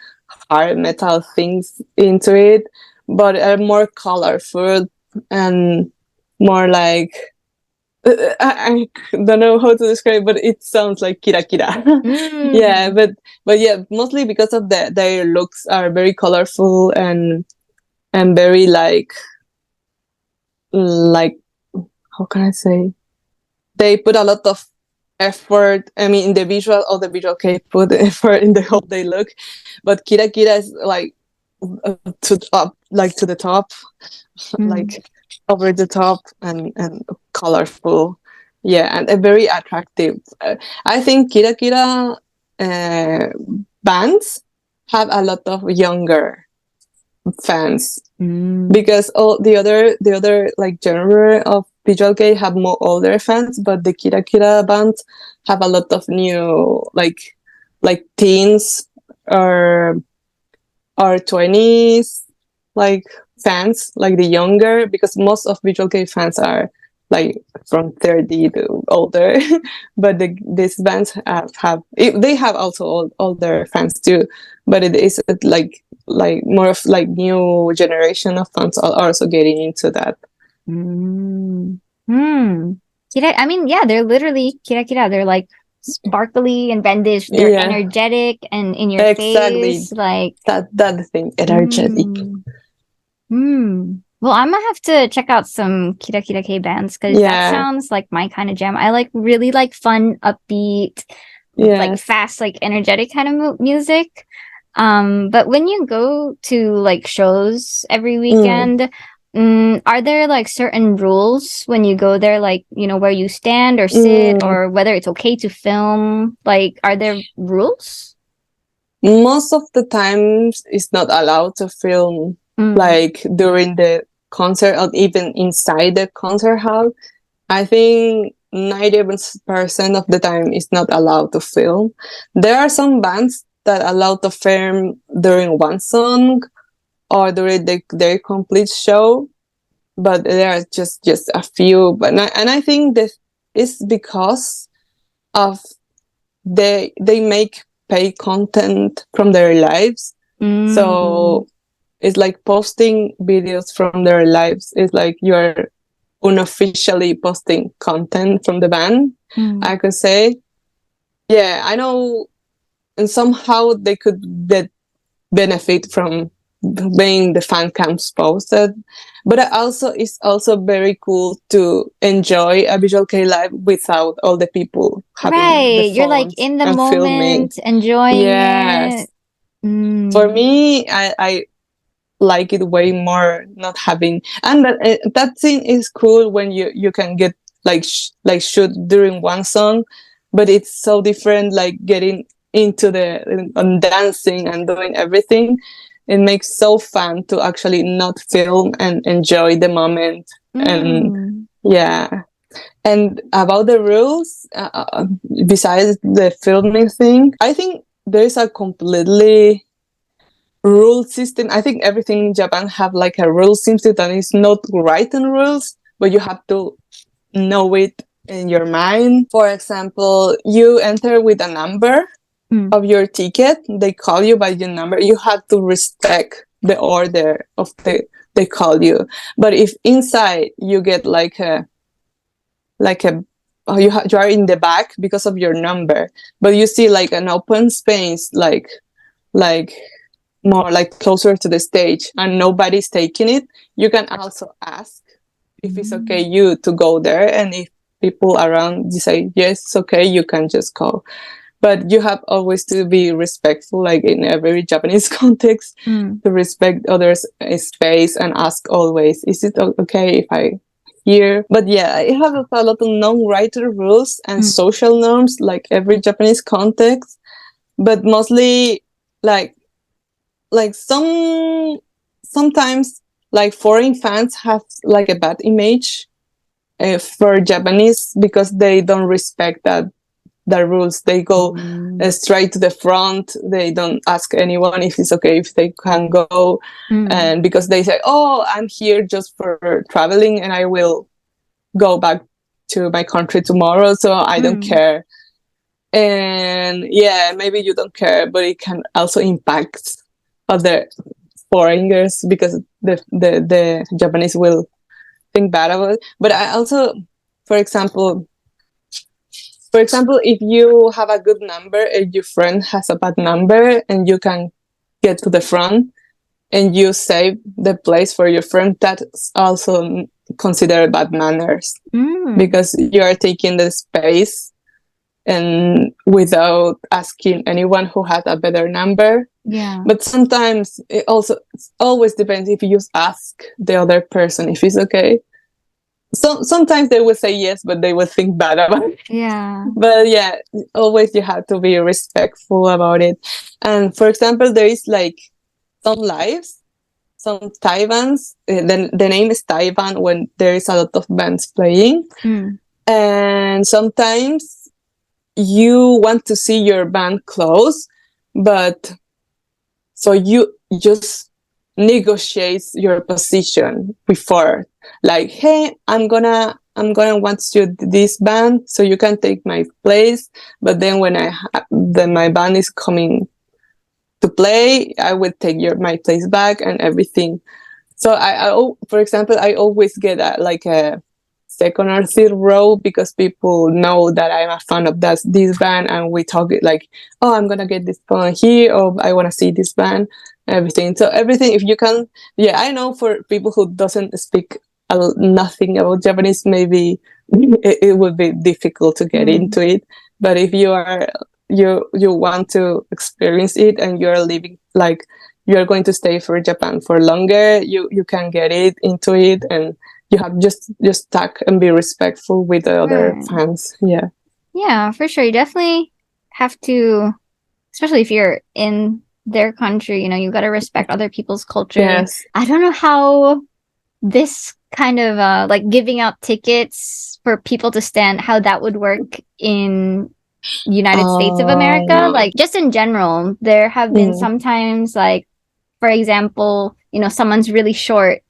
hard metal things into it, but are more colorful and more like I don't know how to describe, but it sounds like kira kira. Yeah, but yeah, mostly because of their looks are very colorful and very like how can I say, they put a lot of effort. I mean, in the visual, all the visual kei put effort in the whole they look, but kira kira is like to up, like to the top, like over the top and colorful. Yeah, and very attractive. I think kira kira bands have a lot of younger fans, because all the other like genre of visual kei have more older fans, but the kira kira bands have a lot of new like teens or 20s like fans, like the younger, because most of visual kei fans are like from 30 to older. But these bands they have also older fans too, but it is like more of like new generation of fans are also getting into that. Kira, I mean, yeah, they're literally kira kira. They're like sparkly and bendish. They're energetic and in your face, like that thing, energetic. Well, I'm gonna have to check out some Kira Kira K bands, because that sounds like my kind of jam. I like really like fun, upbeat, like fast, like energetic kind of music. But when you go to like shows every weekend, are there like certain rules when you go there, like, you know, where you stand or sit, or whether it's okay to film? Like, are there rules? Most of the times it's not allowed to film like during the concert or even inside the concert hall. I think 90% of the time it's not allowed to film. There are some bands that allow to film during one song or during their complete show, but there are just a few. And I think this is because of they make pay content from their lives. So it's like posting videos from their lives. It's like you're unofficially posting content from the band, I could say. Yeah, I know, and somehow they could benefit from being the fan cams posted, but it's also very cool to enjoy a visual kei live without all the people having the you're like in the moment filming. enjoying it. For me, I like it way more not having, and that thing is cool when you can get like shoot during one song, but it's so different like getting into the and dancing and doing everything. It makes so fun to actually not film and enjoy the moment. And yeah, and about the rules, besides the filming thing, I think there's a completely rule system. I think everything in Japan have like a rule system that is not written rules, but you have to know it in your mind. For example, you enter with a number, of your ticket, they call you by your number. You have to respect the order of they call you. But if inside you get like a you are in the back because of your number, but you see like an open space, like more like closer to the stage, and nobody's taking it, you can also ask if it's okay you to go there, and if people around you say yes, it's okay, you can just go. But you have always to be respectful, like in every Japanese context, to respect others' space and ask always, is it okay if I here? But yeah, I have a lot of non-writer rules and social norms, like every Japanese context, but mostly like sometimes like foreign fans have like a bad image for Japanese because they don't respect the rules. They go straight to the front. They don't ask anyone if it's okay if they can go, and because they say, "Oh, I'm here just for traveling, and I will go back to my country tomorrow, so I don't care." And yeah, maybe you don't care, but it can also impact other foreigners because the Japanese will think bad about it. But I also, for example, if you have a good number and your friend has a bad number and you can get to the front and you save the place for your friend, that's also considered bad manners because you are taking the space and without asking anyone who has a better number. Yeah. But sometimes it always depends if you just ask the other person if it's okay. So sometimes they will say yes, but they will think bad about it. Yeah. But yeah, always you have to be respectful about it. And for example, there is like some lives, some Thai bands. The name is Thai band when there is a lot of bands playing. And sometimes you want to see your band close, but so you just negotiate your position before, like, hey, I'm gonna want you this band, so you can take my place. But then when my band is coming to play, I will take my place back and everything. So for example, I always get a second or third row because people know that I'm a fan of this band, and we talk it like, oh, I'm gonna get this band here, or I want to see this band, everything. So everything, if you can, yeah, I know for people who doesn't speak nothing about Japanese, maybe it would be difficult to get into it. But if you want to experience it and you're living like you're going to stay for Japan for longer, you can get into it, and you have just talk and be respectful with the other fans. Yeah, for sure. You definitely have to, especially if you're in their country, you got to respect other people's culture. Yes. I don't know how this kind of like giving out tickets for people to stand, how that would work in United States of America. Like just in general, there have been sometimes, like, for example, someone's really short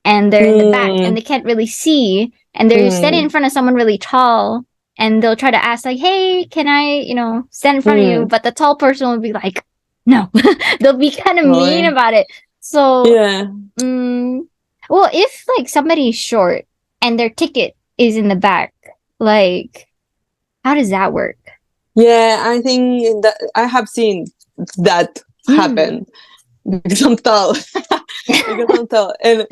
and they're in the back and they can't really see, and they're standing in front of someone really tall, and they'll try to ask like, hey, can I, stand in front of you? But the tall person will be like, no. They'll be kind of mean about it. So yeah. Well, if like somebody's short and their ticket is in the back, like, how does that work? Yeah, I think that I have seen that happen because I'm tall. Because I'm tall, and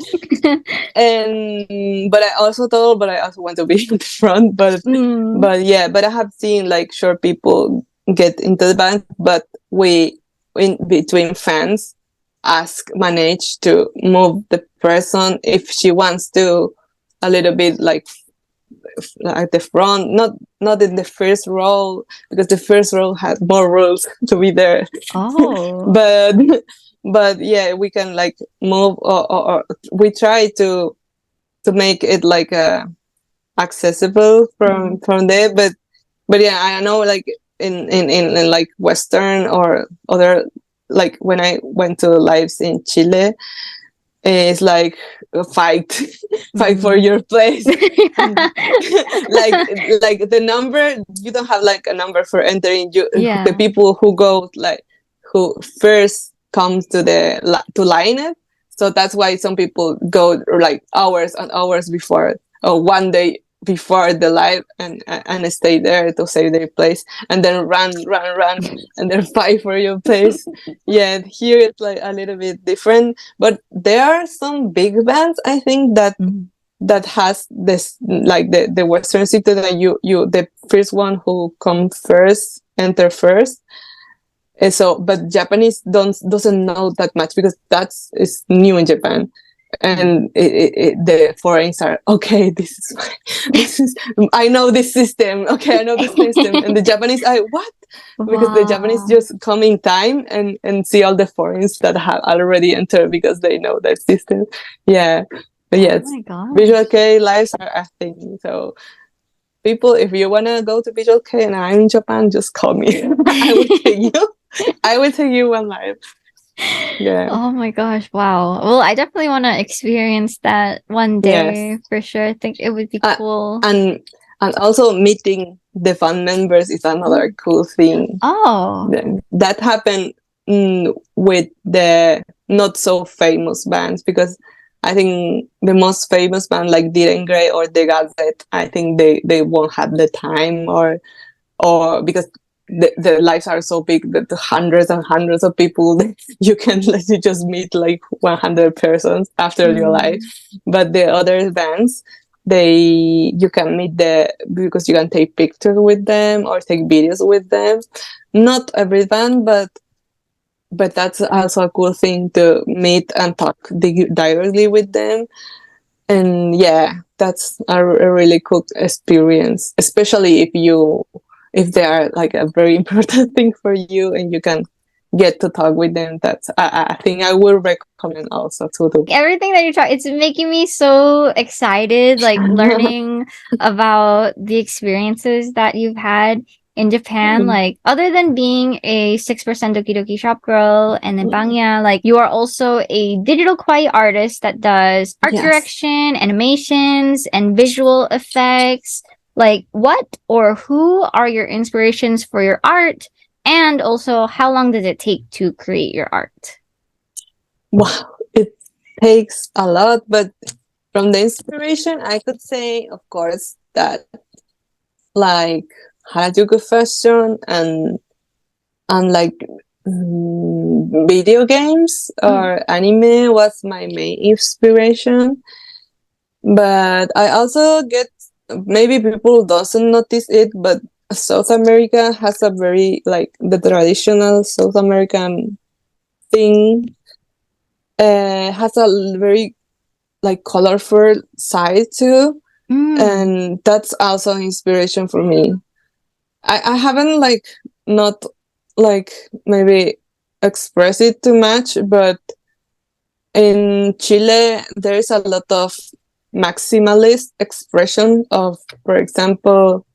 but I also tall, but I also want to be in the front. But I have seen like short people get into the band, but we in between fans manage to move the person if she wants to a little bit like at the front, not in the first row, because the first row has more rules to be there. But yeah, we can like move, or we try to make it like accessible from there. But yeah, I know like in like Western or other, like when I went to lives in Chile, is like a fight fight for your place. like the number, you don't have like a number for entering. The people who go, like, who first comes to to line it. So that's why some people go like hours and hours before, or one day before the live, and stay there to save their place, and then run and then fight for your place. Yeah, here it's like a little bit different, but there are some big bands, I think, that has this, like the Western system, that you the first one who come first enter first. And so, but Japanese doesn't know that much, because is new in Japan, and the foreigners are, okay, this is I know this system. Okay, I know this system, and the Japanese, what? Because the Japanese just come in time and see all the foreigners that have already entered, because they know that system. Yeah, but yes, Visual Kei lives are a thing. So people, if you wanna go to Visual Kei and I'm in Japan, just call me. I will take you. I will take you one live. Yeah. Oh my gosh, wow. Well, I definitely want to experience that one day, for sure. I think it would be cool. And also meeting the fan members is another cool thing. Oh. That happened with the not so famous bands, because I think the most famous band, like Diren Grey or The Gazette, I think they won't have the time, or because the lives are so big that the hundreds and hundreds of people, you can just meet like 100 persons after your life. But the other bands, you can meet because you can take pictures with them or take videos with them. Not every band, but that's also a cool thing, to meet and talk directly with them. And yeah, that's a really cool experience, especially if they are like a very important thing for you and you can get to talk with them. That's I think I would recommend also to do. Everything that you talk, it's making me so excited, like learning about the experiences that you've had in Japan. Like, other than being a 6% Dokidoki Shopgirl and then Bangya, like, you are also a digital kawaii artist that does art direction, animations, and visual effects. Like, what or who are your inspirations for your art? And also, how long does it take to create your art? Wow, it takes a lot, but from the inspiration, I could say, of course, that like Harajuku fashion and like video games or anime was my main inspiration. But I also get, maybe people doesn't notice it, but South America has a very, like, the traditional South American thing has a very, like, colorful side too. And that's also inspiration for me. I haven't like not like maybe express it too much, but in Chile there is a lot of maximalist expression of, for example,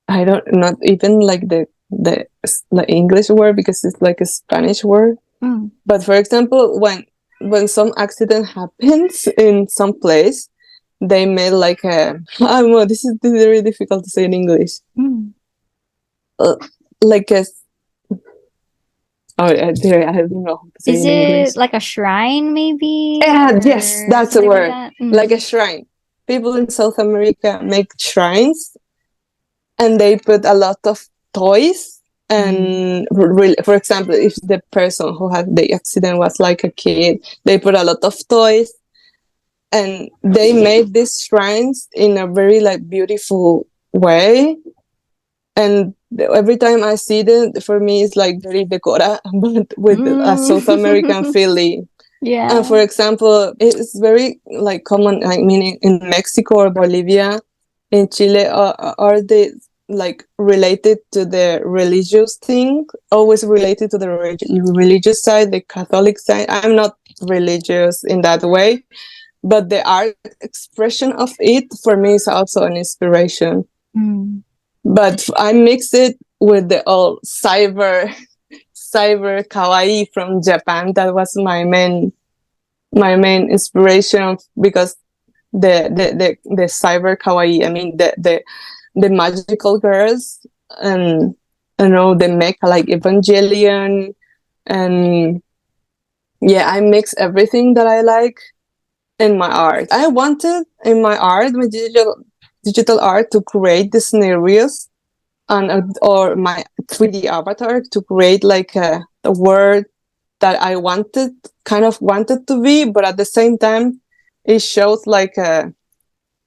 I don't, not even like the English word, because it's like a Spanish word. But for example, when some accident happens in some place, they made like I don't know, this is very difficult to say in English. Like a I don't know how to say is in it English. Like a shrine, maybe? Yeah, yes, that's the word. Like a shrine. People in South America make shrines, and they put a lot of toys. And for example, if the person who had the accident was like a kid, they put a lot of toys, and they made these shrines in a very like beautiful way. And every time I see them, for me it's like very Decora, but with a South American feeling. Yeah. And for example, it's very like common, I mean, in Mexico or Bolivia, in Chile, are they like related to the religious thing, always related to the religious side, the Catholic side. I'm not religious in that way, but the art expression of it for me is also an inspiration. But I mix it with the old cybr kawaii from Japan. That was my main my main inspiration, because the cyber kawaii, I mean the magical girls, and the mecha like Evangelion, and yeah, I mix everything that I like in my art. I wanted in my art, my digital art, to create the scenarios, and or my 3D avatar to create like a world that I wanted to be, but at the same time, it shows like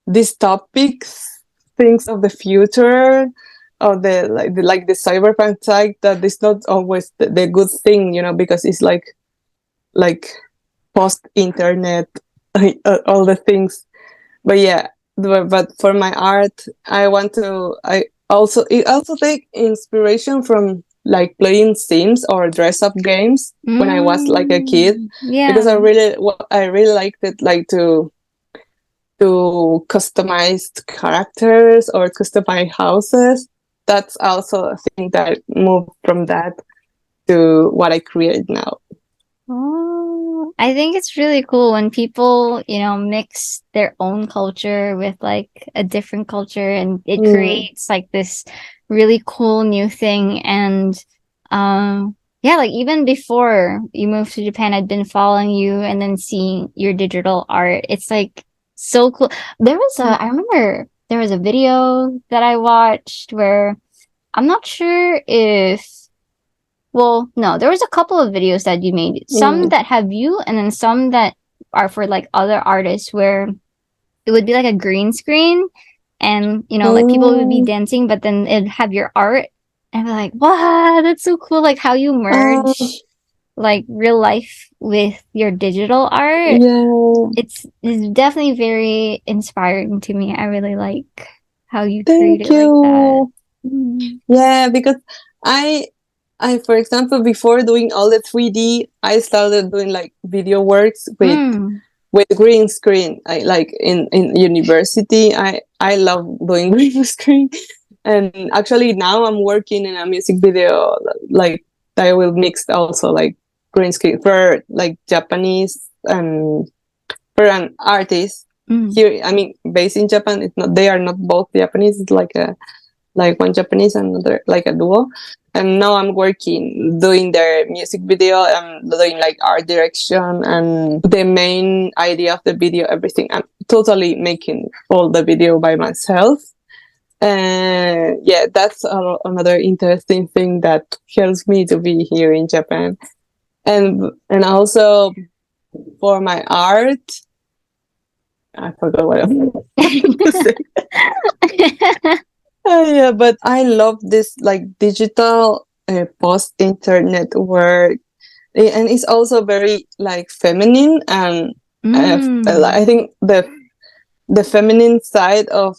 these topics, things of the future, or the cyberpunk type, that is not always the good thing, because it's like post internet, all the things. But yeah, but for my art, I also take inspiration from like playing Sims or dress up games when I was like a kid, because Yeah. I really liked it, like to customize characters or customize houses. That's also a thing that moved from that to what I create now. Oh, I think it's really cool when people, mix their own culture with like a different culture, and it creates like this really cool new thing. And yeah, like even before you moved to Japan, I'd been following you and then seeing your digital art. It's like so cool. I remember there was a video that I watched where I'm not sure if, well, no, there was a couple of videos that you made. Some that have you, and then some that are for like other artists, where it would be like a green screen, and like people would be dancing, but then it'd have your art, and I'd be like, wow, that's so cool! Like how you merge like real life with your digital art. Yeah. It's definitely very inspiring to me. I really like how you create Thank it like that. you. Yeah, because I, for example, before doing all the 3D, I started doing like video works with green screen. I like in university, I love doing green screen, and actually now I'm working in a music video, like I will mix also like green screen for like Japanese, for an artist here. I mean, based in Japan, it's not, they are not both Japanese. It's like one Japanese and another, like a duo. And now I'm working doing their music video. I'm doing like art direction and the main idea of the video, everything. I'm totally making all the video by myself. And yeah, that's another interesting thing that helps me to be here in Japan. And also for my art, I forgot what I was to say. Yeah, but I love this like digital post-internet work, and it's also very like feminine, and I think the feminine side of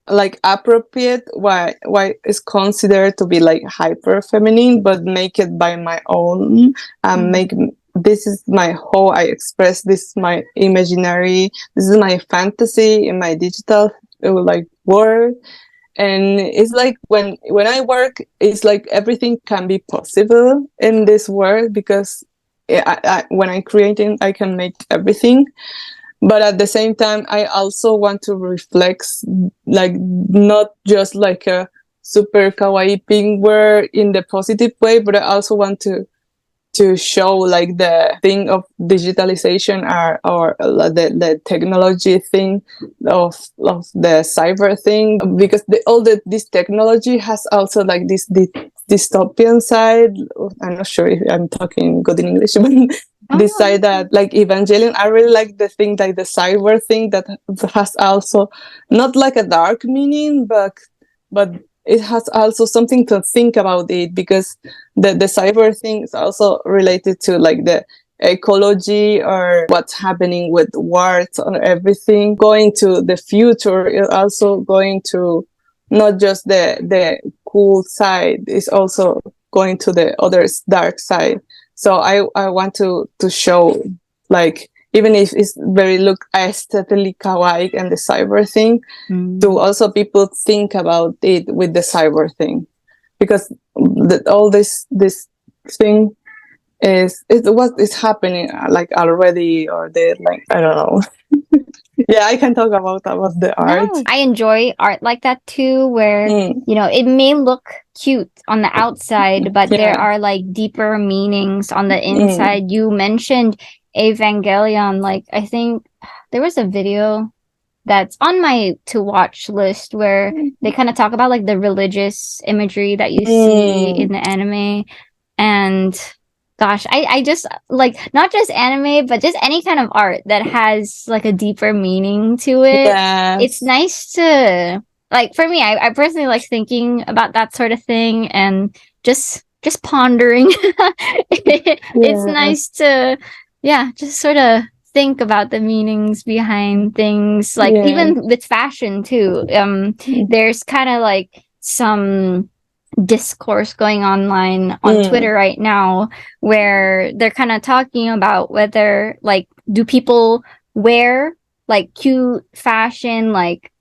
like appropriate why it's considered to be like hyper feminine, but make it by my own, make this is my whole, I express this, my imaginary, this is my fantasy in my digital like world. And it's like when I work, it's like everything can be possible in this world, because when I'm creating, I can make everything. But at the same time, I also want to reflect, like, not just like a super kawaii pink word in the positive way, but I also want to show like the thing of digitalization, or the technology thing of the cyber thing, because this technology has also like this dystopian side. I'm not sure if I'm talking good in English, but this side that like Evangelion, I really like the thing, like the cyber thing that has also not like a dark meaning, but it has also something to think about it, because the cyber thing is also related to like the ecology or what's happening with wars or everything. Going to the future is also going to not just the cool side, it's also going to the other dark side. So I want to show, like, even if it's very look aesthetically kawaii and the cyber thing, to also people think about it with the cyber thing, because all this thing is what is happening like already, or they like, I don't know. Yeah, I can talk about the art. No, I enjoy art like that too, where you know it may look cute on the outside, but there Yeah. are like deeper meanings on the inside. You mentioned Evangelion, like I think there was a video that's on my to watch list where they kind of talk about like the religious imagery that you see in the anime. And gosh, I just like not just anime, but just any kind of art that has like a deeper meaning to it. Yes. It's nice to like for me, I personally like thinking about that sort of thing and just pondering. It's nice to just sort of think about the meanings behind things, like even with fashion too. There's kind of like some discourse going online on Twitter right now where they're kind of talking about whether like do people wear like cute fashion, like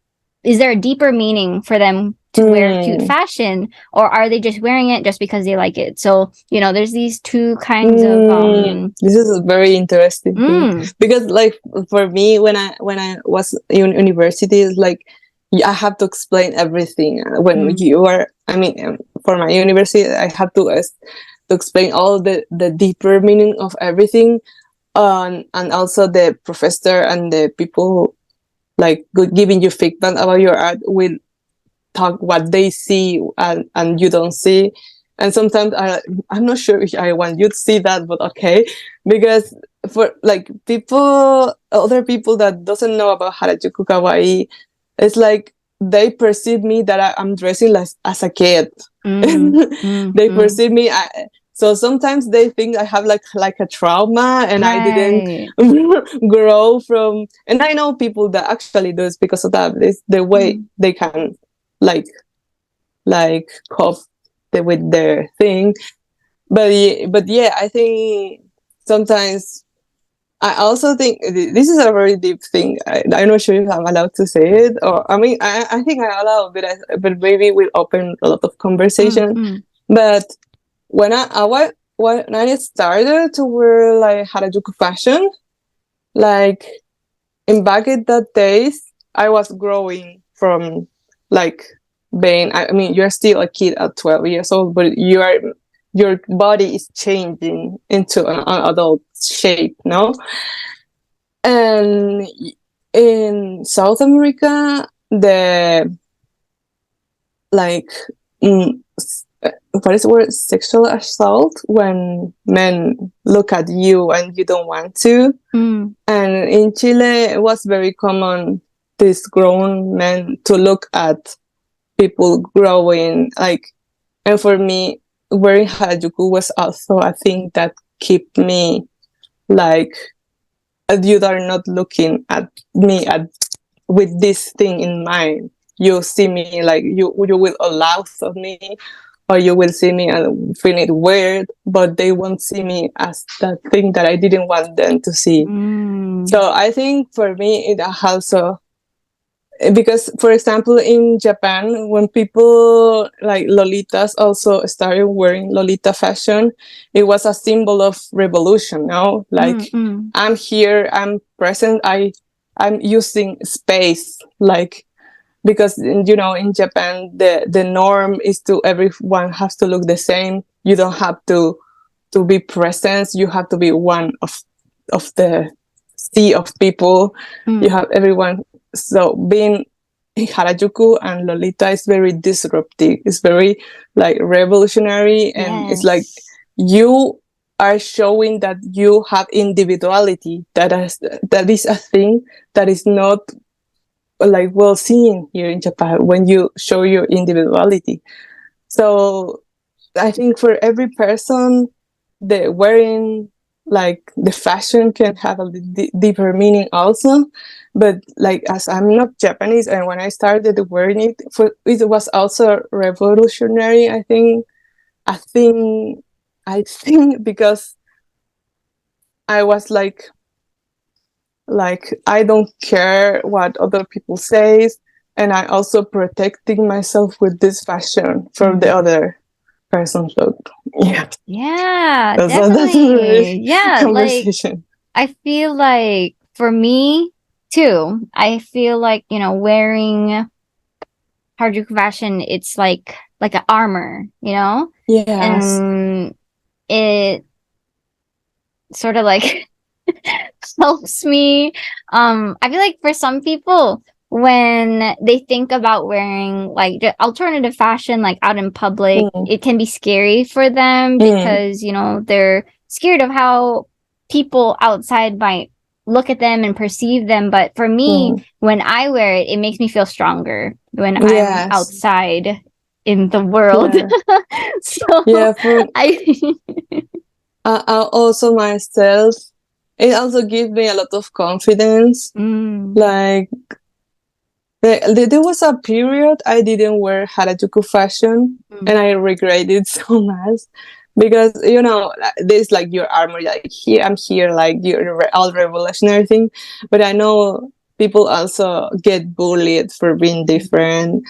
is there a deeper meaning for them to wear cute fashion, or are they just wearing it just because they like it? So you know there's these two kinds of this is a very interesting thing, because like for me when I was in university, it's like I have to explain everything when you are, I mean, for my university I have to explain all the deeper meaning of everything, and also the professor and the people like giving you feedback about your art will talk what they see and you don't see. And sometimes I'm not sure if I want you to see that, but okay, because for like other people that doesn't know about Harajuku kawaii, it's like they perceive me that I'm dressing as a kid. They perceive me. So sometimes they think I have like a trauma and I didn't grow from. And I know people that actually do it because of that. It's the way they can like cope with their thing. But yeah, I think sometimes I also think this is a very deep thing. I'm not sure if I'm allowed to say it, or I mean, I think I allow, but maybe we'll open a lot of conversation. But when I started to wear like Harajuku fashion, like back in that days, I was growing from like being. I mean, you're still a kid at 12 years old, but your body is changing into an adult shape, no? And in South America, the like what is the word, sexual assault, when men look at you and you don't want to. And in Chile it was very common these grown men to look at people growing like. And for me, wearing Harajuku was also a thing that kept me like, you are not looking at me with this thing in mind. You see me like you will allow of me, or you will see me and feel it weird, but they won't see me as that thing that I didn't want them to see. So I think for me it also, because for example in Japan, when people like lolitas also started wearing lolita fashion, it was a symbol of revolution, no? Like I'm here, I'm present, I'm using space, like, because you know in Japan the norm is to everyone has to look the same. You don't have to be present, you have to be one of the sea of people. You have everyone. So being Harajuku and Lolita is very disruptive. It's very like revolutionary, and it's like you are showing that you have individuality. That is a thing that is not like well seen here in Japan when you show your individuality. So I think for every person, the wearing like the fashion can have a deeper meaning also. But like, as I'm not Japanese, and when I started wearing it, it was also revolutionary. I think because I was like I don't care what other people say, and I also protecting myself with this fashion from the other. person look. Yeah. Yeah, That's a very definitely. Yeah, like conversation. I feel like for me too, I feel like, wearing Harajuku fashion, it's like an armor, Yes. and it sort of like helps me. I feel like for some people, when they think about wearing like alternative fashion, like out in public, Mm, it can be scary for them mm, because, they're scared of how people outside might look at them and perceive them. But for me, mm. when I wear it, it makes me feel stronger when I'm Yes. outside in the world. Yeah. So Yeah. For I, also myself, it also gives me a lot of confidence. mm, Like there was a period I didn't wear Harajuku fashion, mm, and I regret it so much because there's like your armor, like here I'm here, like you're all revolutionary thing. But I know people also get bullied for being different.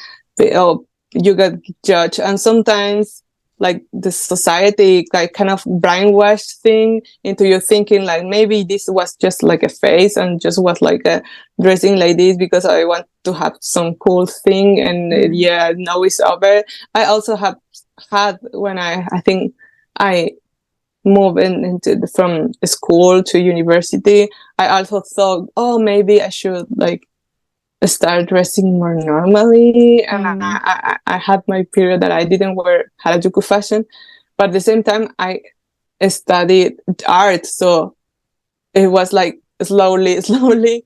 Oh, you get judged, and sometimes like the society like kind of brainwashed thing into your thinking like maybe this was just like a phase and just was like a dressing like this because I want to have some cool thing and mm, yeah, now it's over. I also have had when I think I moved from school to university, I also thought, oh, maybe I should like start dressing more normally. And mm, I had my period that I didn't wear Harajuku fashion, but at the same time I studied art, so it was like slowly, slowly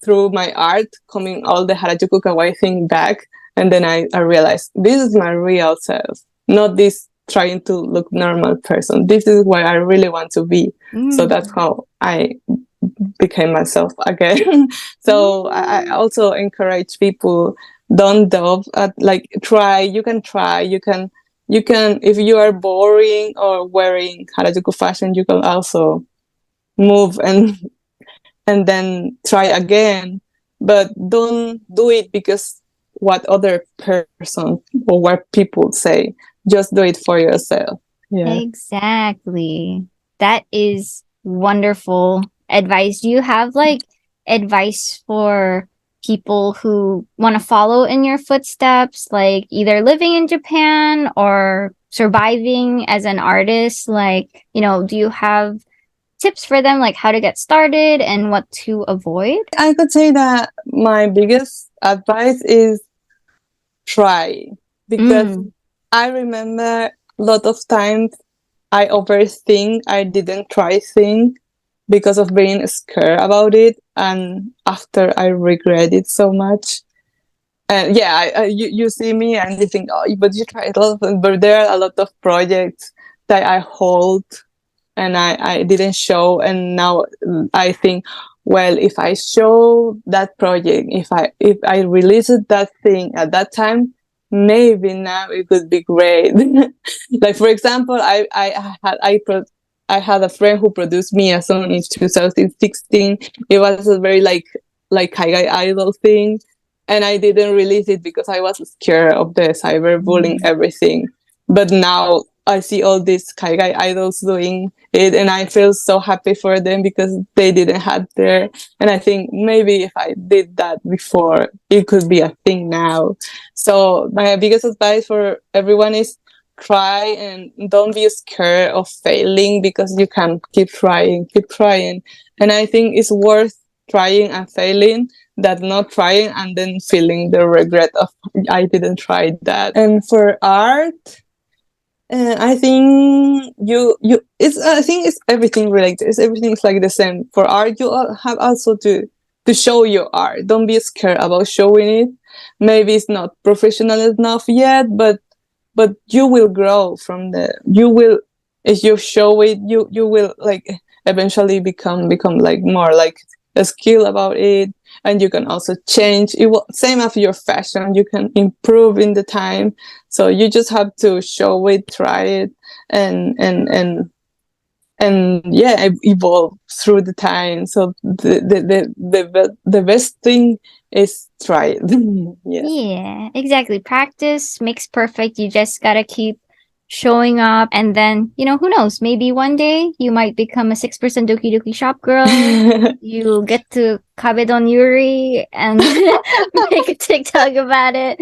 through my art coming all the Harajuku kawaii thing back. And then I realized this is my real self, not this trying to look normal person. This is where I really want to be. So that's mm. how I became myself again. So I Mm. also encourage people, don't dove at like try, you can if you are boring or wearing Harajuku fashion, you can also move and then try again, but don't do it because what other person or what people say. Just do it for yourself. Yeah. Exactly. That is wonderful advice. Do you have like advice for people who want to follow in your footsteps, like either living in Japan or surviving as an artist? Like, do you have tips for them, like how to get started and what to avoid? I could say that my biggest advice is try, because Mm, I remember a lot of times I overthink, I didn't try things because of being scared about it, and after I regret it so much. And yeah, you see me and you think, oh, but you tried a lot of, but there are a lot of projects that I hold and I didn't show, and now I think, well, if I show that project, if I released that thing at that time, maybe now it could be great. Like for example, I had a friend who produced me a song in 2016. It was a very like kawaii idol thing, and I didn't release it because I was scared of the cyberbullying mm, everything. But now I see all these kawaii idols doing it, and I feel so happy for them because they didn't have there. And I think maybe if I did that before, it could be a thing now. So my biggest advice for everyone is try and don't be scared of failing, because you can keep trying. And I think it's worth trying and failing than not trying and then feeling the regret of I didn't try that. And for art, I think I think it's everything related. It's everything's like the same. For art, you have also to show your art. Don't be scared about showing it. Maybe it's not professional enough yet, but you will grow from you will, if you show it, you will like eventually become like more like a skill about it. And you can also change it will, same as your fashion, you can improve in the time. So you just have to show it, try it, and yeah, evolve through the time. So the best thing is try it. Yeah. yeah, exactly. Practice makes perfect. You just gotta keep showing up, and then, you know, who knows, maybe one day you might become a 6% Dokidoki Shopgirl. You get to Kabedon Yuri and make a TikTok about it.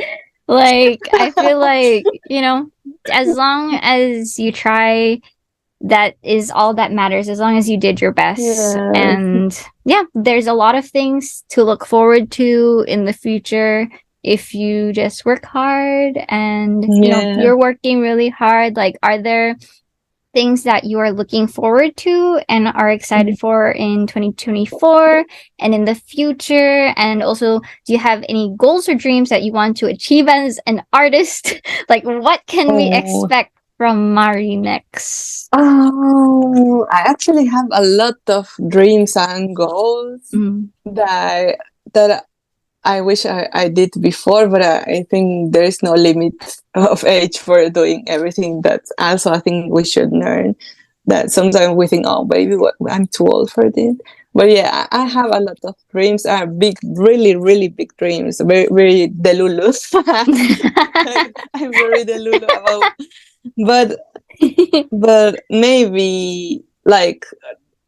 Like, I feel like, you know, as long as you try, that is all that matters, as long as you did your best. Yes. And yeah, there's a lot of things to look forward to in the future if you just work hard and, you know, Yeah. you're working really hard. Like, are there things that you are looking forward to and are excited for in 2024 and in the future? And also, do you have any goals or dreams that you want to achieve as an artist? Like, what can we expect from Mari next? Oh, I actually have a lot of dreams and goals that I wish I did before, but I think there is no limit of age for doing everything. That's also, I think we should learn that sometimes we think, oh, baby, I'm too old for this. But yeah, I have a lot of dreams, big, really, really big dreams, very, very delulus. I'm very delulu about, but maybe like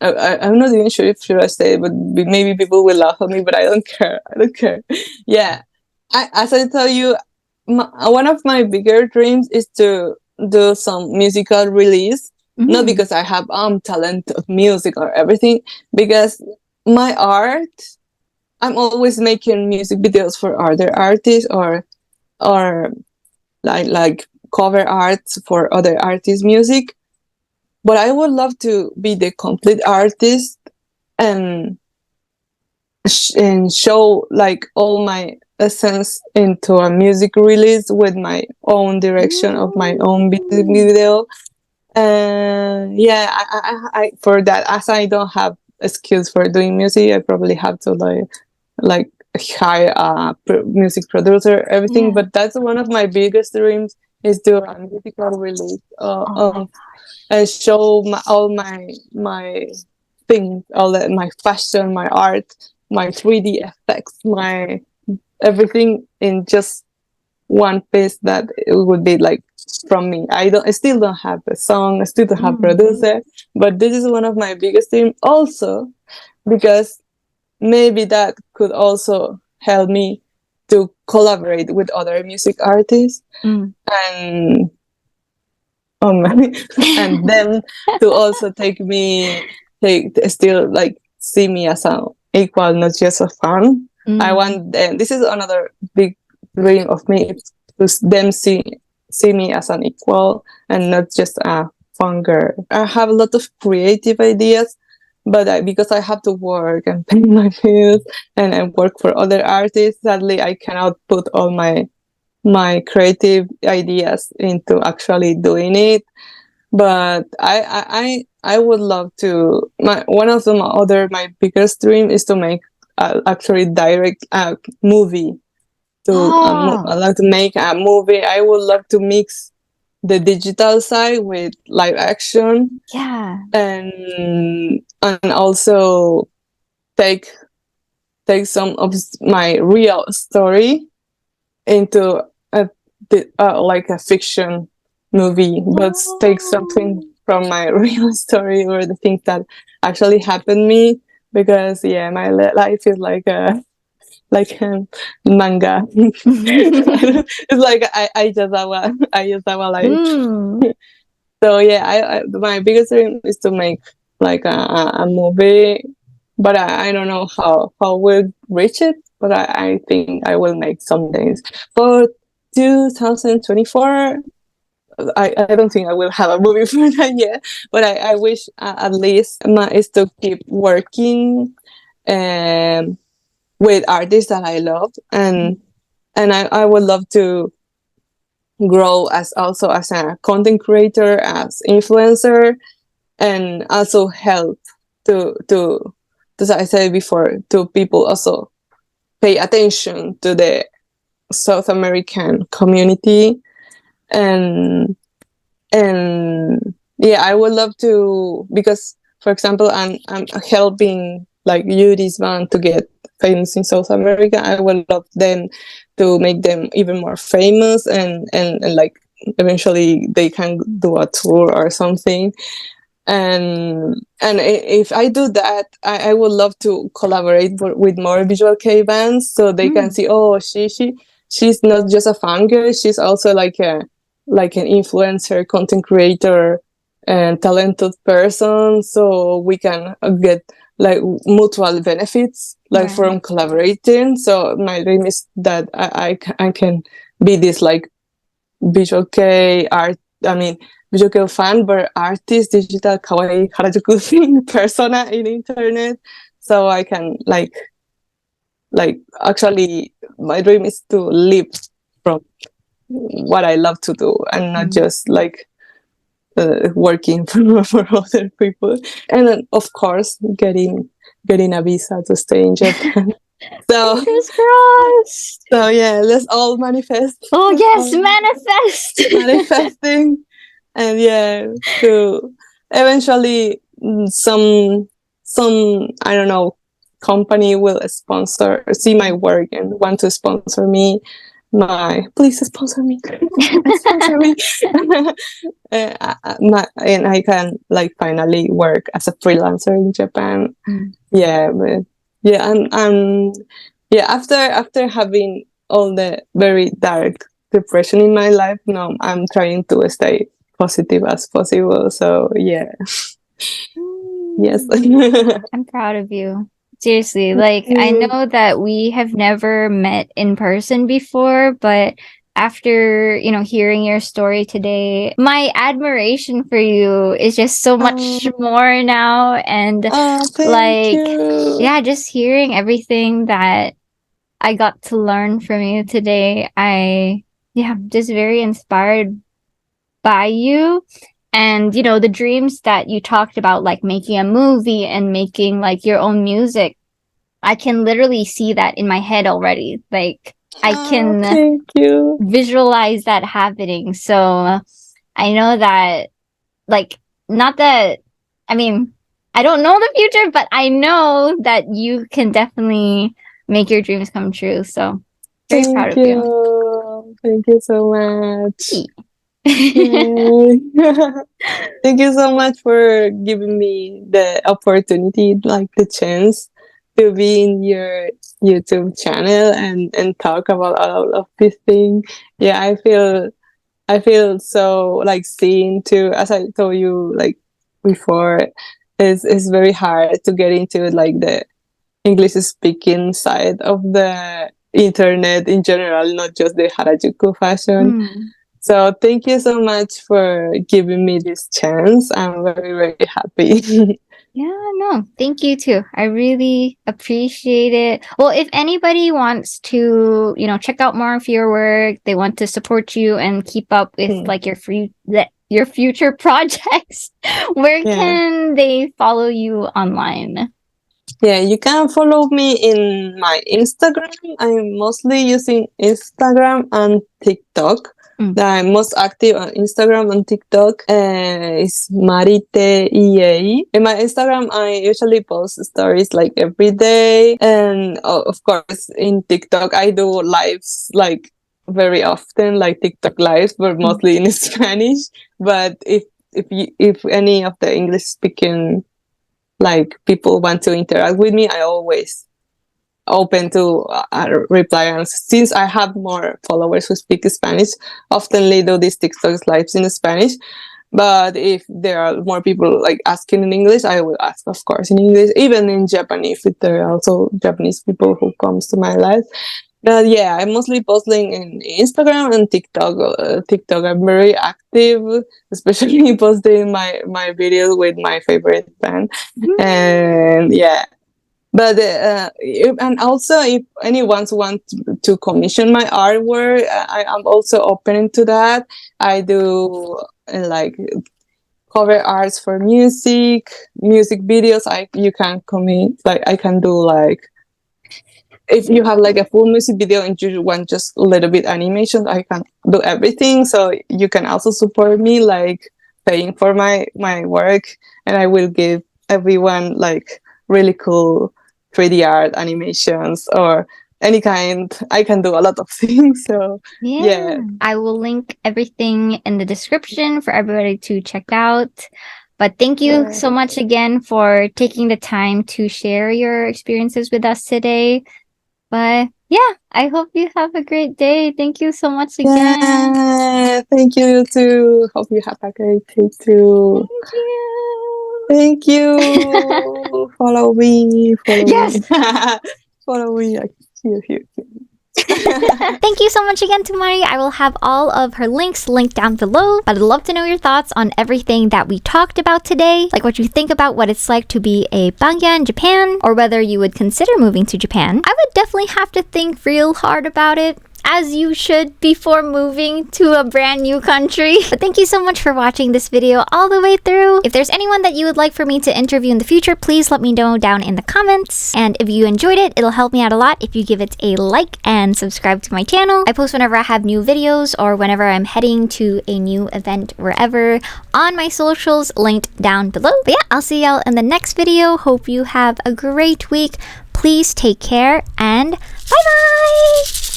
I'm not even sure if should I say it, but maybe people will laugh at me, but I don't care. I don't care. Yeah, as I tell you, one of my bigger dreams is to do some musical release. Not because I have talent of music or everything, because my art, I'm always making music videos for other artists or like cover arts for other artists' music. But I would love to be the complete artist and and show like all my essence into a music release with my own direction of my own video. And yeah, I for that, as I don't have skills for doing music, I probably have to like hire a music producer, everything. But that's one of my biggest dreams, is do a musical release and show all my things, all that, my fashion, my art, my 3D effects, my everything in just one piece that it would be like from me. I still don't have a song, I still don't have producer, but this is one of my biggest dreams also, because maybe that could also help me to collaborate with other music artists and and then to also still like see me as an equal, not just a fan. I want them, this is another big dream of me, to them see me as an equal and not just a fan girl. I have a lot of creative ideas, but because I have to work and pay my bills and I work for other artists, sadly I cannot put all my creative ideas into actually doing it. But I would love to. One of my biggest dream is to make actually direct a movie. I like to make a movie. I would love to mix the digital side with live action. Yeah. And also take some of my real story into like a fiction movie, but take something from my real story or the things that actually happened me. Because yeah, my life is like a manga. It's like I just have a life. So yeah, my biggest dream is to make like a movie, but I don't know how we'll reach it. But I think I will make some days for 2024. I don't think I will have a movie for that yet, but I wish at least is to keep working with artists that I love, and I would love to grow as a content creator, as influencer, and also help to as I said before, to people also pay attention to the South American community. And yeah, I would love to, because for example, I'm helping like Yuri's band to get famous in South America. I would love them to make them even more famous and like eventually they can do a tour or something. And if I do that, I would love to collaborate with more visual kei bands, so they can see, oh, she's not just a fangirl, she's also like an influencer, content creator, and talented person. So we can get like mutual benefits, like from collaborating. So my dream is that I can be this like visual kei art. I mean, visual kei fan, but artist, digital kawaii Harajuku thing persona in internet. So I can like actually, my dream is to live from what I love to do, and not just like working for other people. And then, of course, getting a visa to stay in Japan. So, Fingers crossed. so yeah, let's all manifest. Oh yes, manifest. Manifesting, and yeah, to eventually some I don't know, company will see my work and want to sponsor me. Please sponsor me. Sponsor me. And I can like finally work as a freelancer in Japan. Yeah, but yeah, and yeah, after having all the very dark depression in my life, now I'm trying to stay positive as possible. So yeah. Yes. I'm proud of you. Seriously, like I know that we have never met in person before, but after, hearing your story today, my admiration for you is just so much more now. And Thank you. yeah, just hearing everything that I got to learn from you today, I'm just very inspired by you. And the dreams that you talked about, like making a movie and making like your own music, I can literally see that in my head already. Like I can Thank you. visualize that happening. So I know that, like, not that, I mean, I don't know the future, but I know that you can definitely make your dreams come true. So very proud of you. Thank you so much. Thank you so much for giving me the opportunity, like the chance to be in your YouTube channel and talk about all of these things. Yeah, I feel so like seen too. As I told you like before, it's very hard to get into like the English speaking side of the internet in general, not just the Harajuku fashion. So thank you so much for giving me this chance. I'm very, very happy. Yeah, no, thank you too. I really appreciate it. Well, if anybody wants to, check out more of your work, they want to support you and keep up with like your future projects, where can they follow you online? Yeah, you can follow me in my Instagram. I'm mostly using Instagram and TikTok. I'm most active on Instagram and TikTok. It's Marite EA. In my Instagram, I usually post stories like every day. And of course, in TikTok, I do lives like very often, like TikTok lives, but mostly in Spanish. But if any of the English speaking like people want to interact with me, I always open to reply. And since I have more followers who speak Spanish, often they do these TikTok lives in Spanish. But if there are more people like asking in English, I will ask, of course, in English, even in Japanese, if there are also Japanese people who comes to my life. But yeah, I'm mostly posting in Instagram and TikTok. TikTok, I'm very active, especially posting my videos with my favorite band. And yeah, but and also if anyone wants to commission my artwork, I am also open to that. I do like cover arts for music videos. You can commit, like I can do like, if you have like a full music video and you want just a little bit animation, I can do everything. So you can also support me, like paying for my work, and I will give everyone like really cool 3D art animations or any kind. I can do a lot of things. So yeah. I will link everything in the description for everybody to check out. But thank you so much again for taking the time to share your experiences with us today. But yeah, I hope you have a great day. Thank you so much again. Yeah, thank you too. Hope you have a great day too. Thank you. Thank you. Follow me. Yes. Follow me. Here. Thank you so much again to Mari. I will have all of her links linked down below. But I'd love to know your thoughts on everything that we talked about today. Like what you think about what it's like to be a Bangya in Japan, or whether you would consider moving to Japan. I would definitely have to think real hard about it, as you should before moving to a brand new country. But thank you so much for watching this video all the way through. If there's anyone that you would like for me to interview in the future, please let me know down in the comments. And if you enjoyed it, it'll help me out a lot if you give it a like and subscribe to my channel. I post whenever I have new videos or whenever I'm heading to a new event wherever on my socials linked down below. But yeah, I'll see y'all in the next video. Hope you have a great week. Please take care and bye-bye!